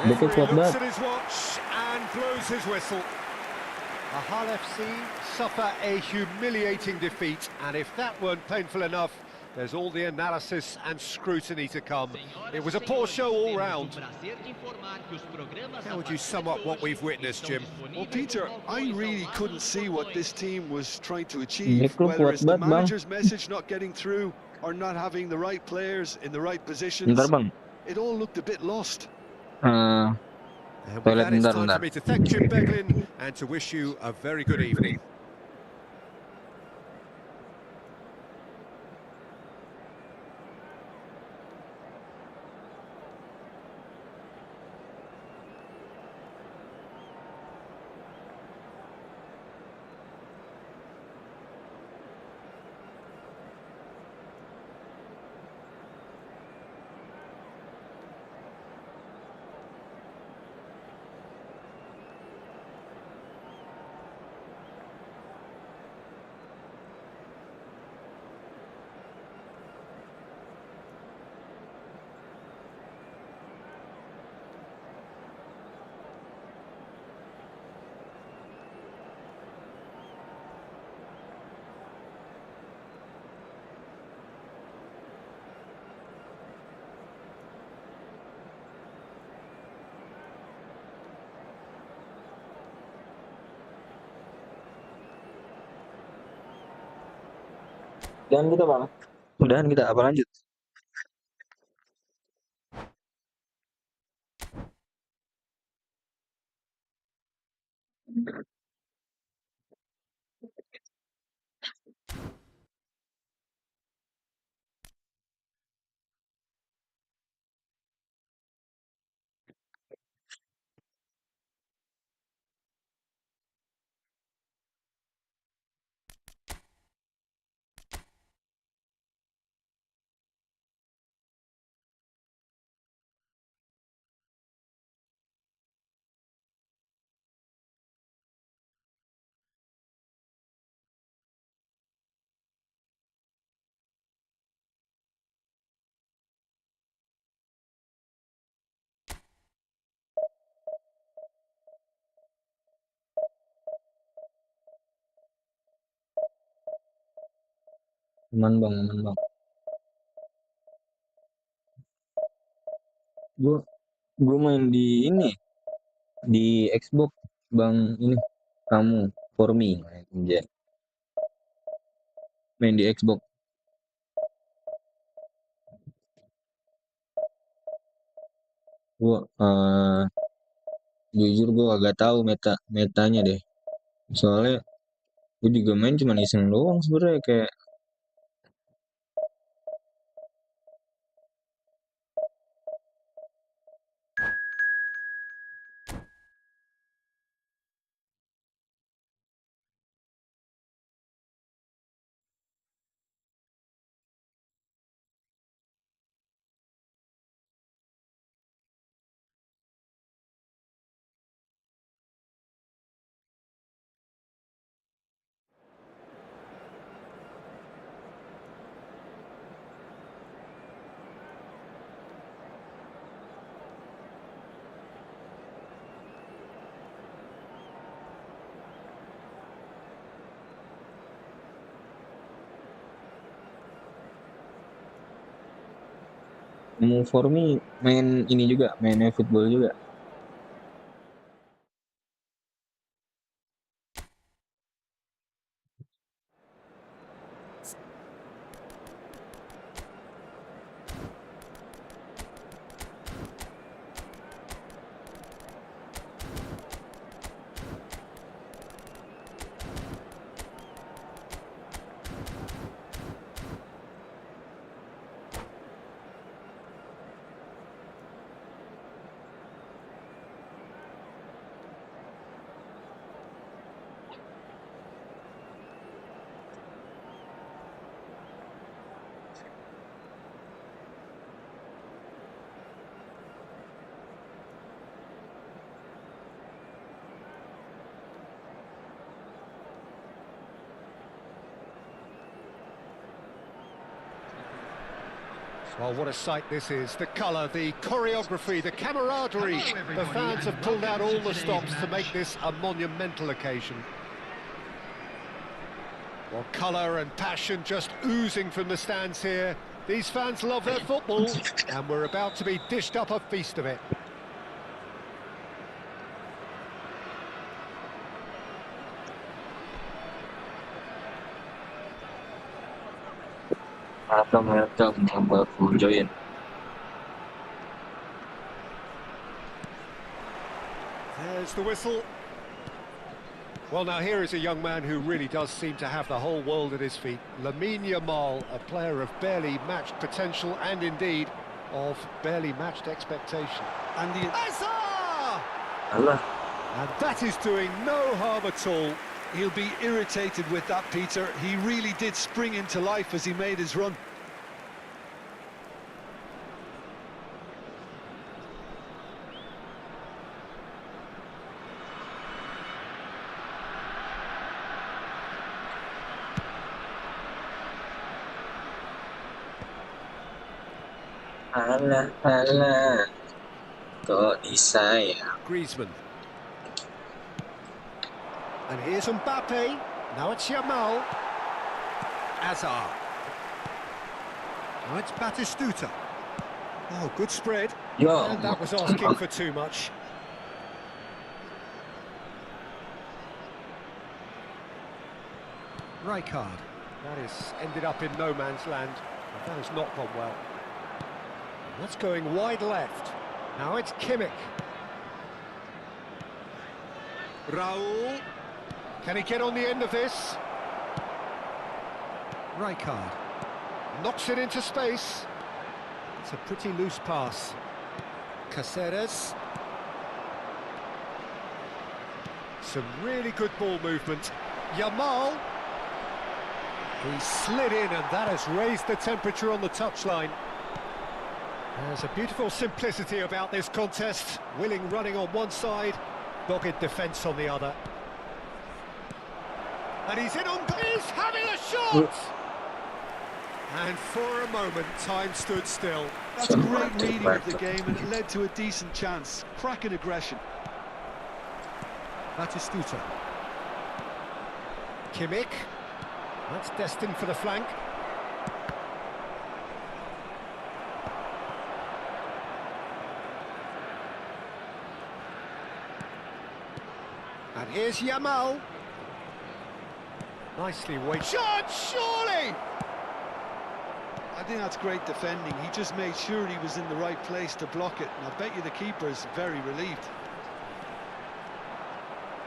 Dikit Referee kuat looks banget. at his watch and blows his whistle. Ahal FC suffer a humiliating defeat, and if that weren't painful enough, there's all the analysis and scrutiny to come. It was a poor show all round. How would you sum up what we've witnessed, Jim? Well, Peter, I really couldn't see what this team was trying to achieve, Nick Luke whether kuat it's the banget, Bang. manager's message not getting through or not having the right players in the right positions. Bentar, Bang. It all looked a bit lost. And with Toilet that, it's bentar, time bentar. for me to thank Jim Beglin and to wish you a very good evening. Udahan kita apa lanjut? Aman bang. Gue main di ini, di Xbox bang ini. Kamu Formi main di Xbox. Gue jujur gue agak tahu metanya deh. Soalnya gue juga main cuma iseng doang sebenarnya, kayak mau Formi main ini juga, main eFootball juga. Well, what a sight this is. The colour, the choreography, the camaraderie. The fans have pulled out all the stops to make this a monumental occasion. Well, colour and passion just oozing from the stands here. These fans love their football, and we're about to be dished up a feast of it. Welcome, for join. There's the whistle. Well, now here is a young man who really does seem to have the whole world at his feet. Lamine Yamal, a player of barely matched potential and indeed of barely matched expectation. And the Hazard! Allah. And that is doing no harm at all. He'll be irritated with that, Peter. He really did spring into life as he made his run. Alah. Kok di saya? Griezmann. And here's Mbappe. Now it's Yamal. Hazard. Now it's Batistuta. Oh, good spread. Yo. And that was asking for too much. Rijkaard. That has ended up in no man's land. That has not gone well. That's going wide left. Now it's Kimmich. Raul. Can he get on the end of this? Rijkaard. Knocks it into space. It's a pretty loose pass. Caceres. Some really good ball movement. Yamal. He slid in, and that has raised the temperature on the touchline. There's a beautiful simplicity about this contest. Willing running on one side, dogged defence on the other. And he's in on... He's having a shot! And for a moment, time stood still. That's great reading of the game, and it led to a decent chance. Cracking aggression. Batistuta. Kimmich. That's destined for the flank. And here's Yamal. Nicely weighted. Shot, surely! I think that's great defending. He just made sure he was in the right place to block it, and I bet you the keeper's very relieved.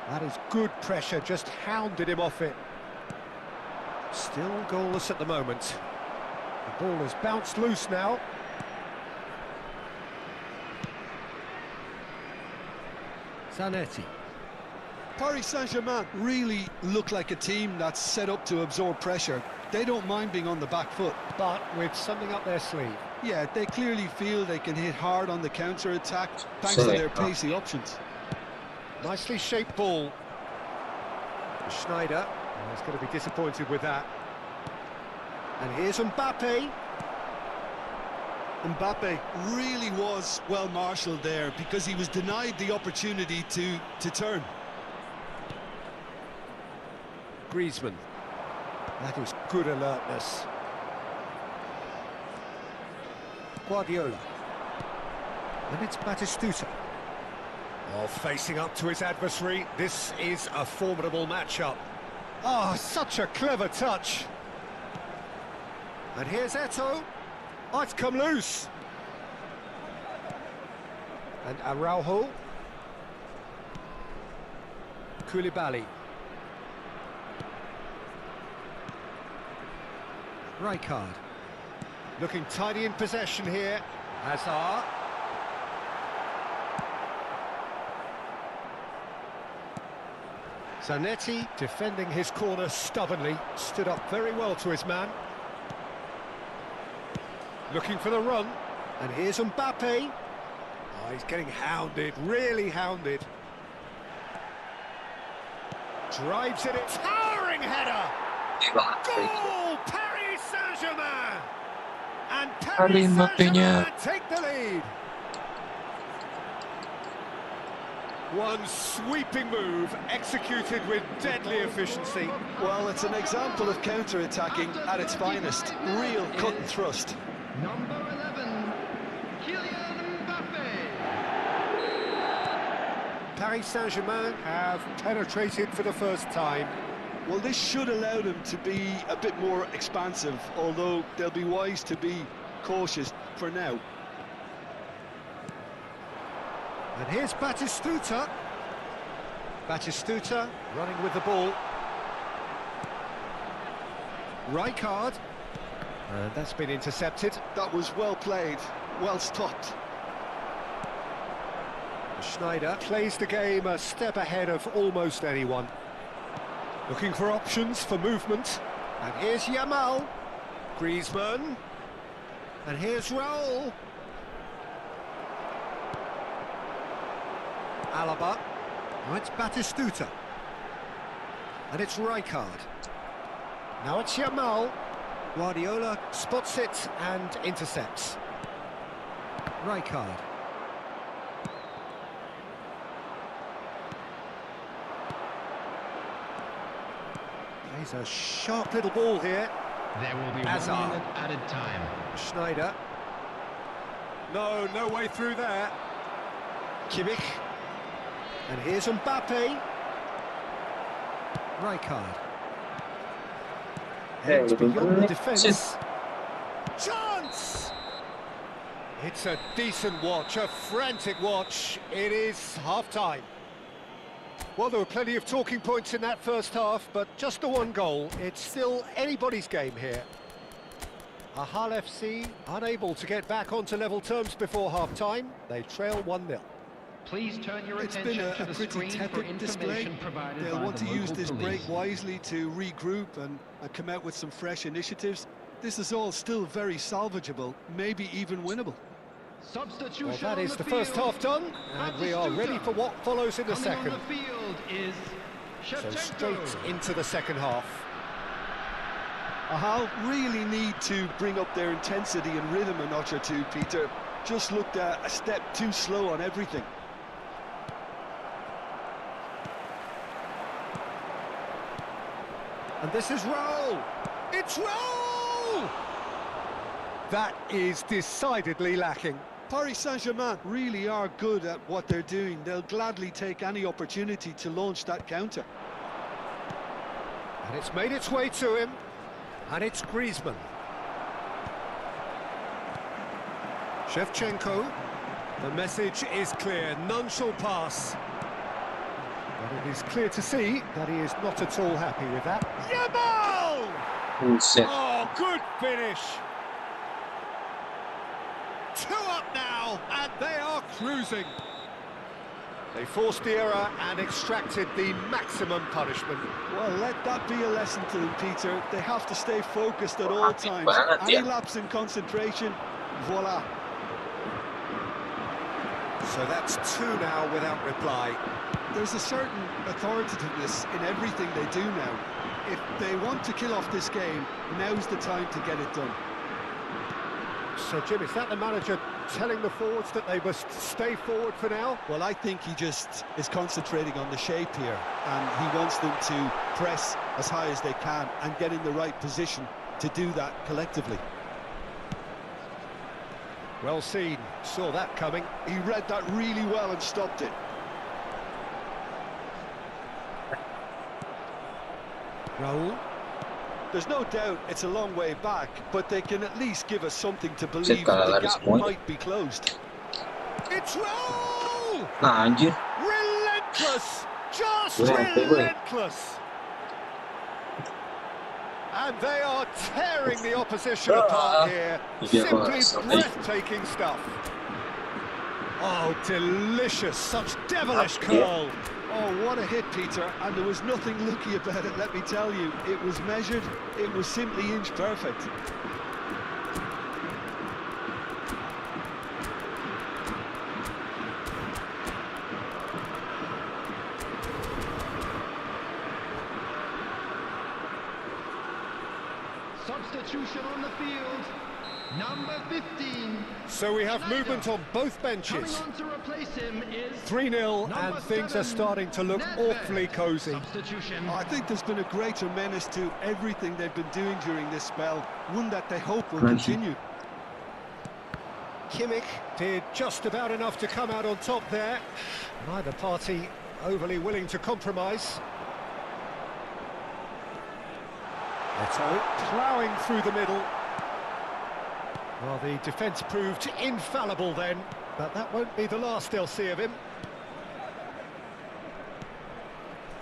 That is good pressure, just hounded him off it. Still goalless at the moment. The ball has bounced loose now. Zanetti. Paris Saint-Germain really look like a team that's set up to absorb pressure. They don't mind being on the back foot. But with something up their sleeve. Yeah, they clearly feel they can hit hard on the counter-attack thanks to their pacey options. Nicely shaped ball. Schneider. He's going to be disappointed with that. And here's Mbappe. Mbappe really was well marshalled there because he was denied the opportunity to turn. Griezmann. That is good alertness. Guardiola. And it's Batistuta. Oh, facing up to his adversary. This is a formidable matchup. Oh, such a clever touch. And here's Eto'o. Oh, it's come loose. And Araujo. Koulibaly. Rijkaard. Looking tidy in possession here. Hazard. Zanetti defending his corner stubbornly. Stood up very well to his man. Looking for the run. And here's Mbappe. Oh, he's getting hounded, really hounded. Drives it, a towering header! Goal! Paris Saint-Germain! And Paris Saint-Germain take the lead. One sweeping move, executed with deadly efficiency. Well, it's an example of counter-attacking at its finest. Real cut and thrust. Number 11, Kylian Mbappe. Paris Saint-Germain have penetrated for the first time. Well, this should allow them to be a bit more expansive, although they'll be wise to be cautious for now. And here's Batistuta. Batistuta running with the ball. Rijkaard. And that's been intercepted. That was well played, well stopped. Schneider plays the game a step ahead of almost anyone. Looking for options for movement. And here's Yamal. Griezmann. And here's Raul. Alaba. Now it's Batistuta. And it's Rijkaard. Now it's Yamal. Guardiola spots it and intercepts. Rijkaard. Plays a sharp little ball here. There will be Hazard. 1 minute added time. Schneider. No way through there. Kimmich. And here's Mbappe. Rijkaard. Heads lebih beyond the menit. defence. Chance! It's a decent watch, a frantic watch. It is half-time. Well, there were plenty of talking points in that first half, but just the one goal. It's still anybody's game here. Ahal FC unable to get back onto level terms before half-time. They trail 1-0. Please turn your It's been attention to a the pretty screen for tepid display. information provided They'll by want the to use local this police. break wisely to regroup and come out with some fresh initiatives. This is all still very salvageable, maybe even winnable. Substitution Well, that on is the first field. half done, and we are ready for what follows in the Coming second. on the field is So Shevchenko. straight into the second half. Ahal really need to bring up their intensity and rhythm a notch or two, Peter. Just looked a step too slow on everything. And this is Roll! It's Roll! That is decidedly lacking. Paris Saint-Germain really are good at what they're doing. They'll gladly take any opportunity to launch that counter. And it's made its way to him. And it's Griezmann. Shevchenko. The message is clear, none shall pass. But it is clear to see that he is not at all happy with that. Yamal! Buset. Oh, good finish! 2 up now, and they are cruising. They forced the error and extracted the maximum punishment. Well, let that be a lesson to them, Peter. They have to stay focused at all times. banget Any ya. lapse in concentration, voila. So that's 2 now without reply. There's a certain authoritativeness in everything they do now. If they want to kill off this game, now's the time to get it done. So, Jim, is that the manager telling the forwards that they must stay forward for now? Well, I think he just is concentrating on the shape here, and he wants them to press as high as they can and get in the right position to do that collectively. Well seen, saw that coming. He read that really well and stopped it. Raul. There's no doubt it's a long way back, but they can at least give us something to believe Set that the kalah gap semuanya. might be closed. It's Raul! Nah, anjir. Relentless! Just Wah, weh. relentless! And they are tearing the opposition apart here. Yeah, Simply something. breathtaking stuff. Oh, delicious, such devilish Yeah. curl. Oh, what a hit, Peter, and there was nothing lucky about it, let me tell you. It was measured, it was simply inch perfect. Substitution on the field. Number 15. So we have movement on both Coming benches. on to replace him is 3-0 and number things are 7, starting to look Nedved. awfully cosy. Substitution. I think there's been a greater menace to everything they've been doing during this spell, one that they hope will Crunchy. continue. Kimmich did just about enough to come out on top there. Neither party overly willing to compromise. Eto ploughing through the middle. Well, the defence proved infallible then, but that won't be the last they'll see of him.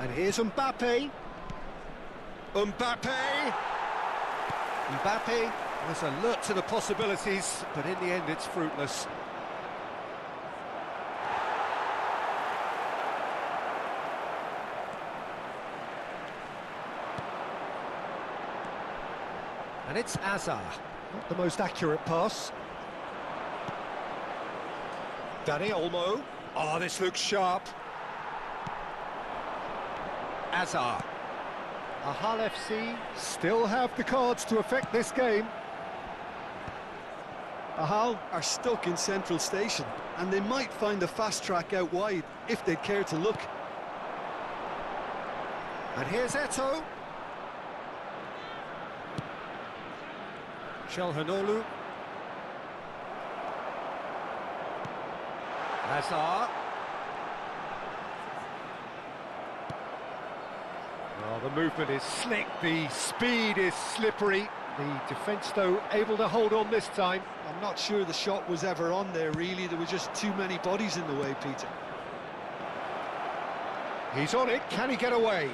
And here's Mbappe. Mbappe was alert to the possibilities, but in the end it's fruitless. And it's Azar, not the most accurate pass. Dani Olmo. Oh, this looks sharp. Azar. Ahal FC still have the cards to affect this game. Ahal are stuck in central station, and they might find a fast track out wide if they'd care to look. And here's Eto. Çalhanoğlu. Azar. Well, the movement is slick, the speed is slippery. The defence, though, able to hold on this time. I'm not sure the shot was ever on there, really. There were just too many bodies in the way, Peter. He's on it, can he get away?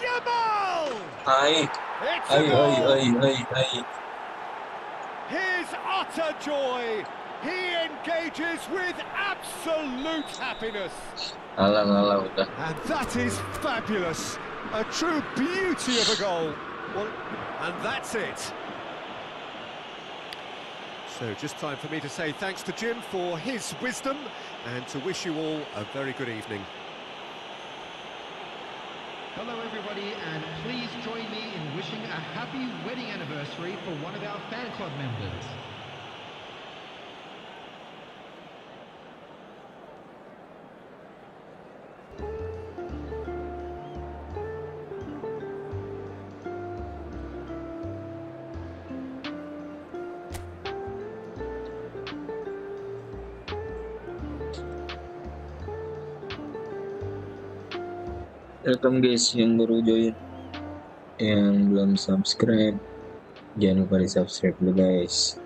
Yamal! Ay, It's ay, a goal! ay. His utter joy! He engages with absolute happiness. Alang udah. And that is fabulous. A true beauty of a goal. Well, and that's it. So just time for me to say thanks to Jim for his wisdom and to wish you all a very good evening. Hello everybody, and please join me in wishing a happy wedding anniversary for one of our fan club members. Welcome guys yang baru join, yang belum subscribe, jangan lupa di subscribe dulu guys.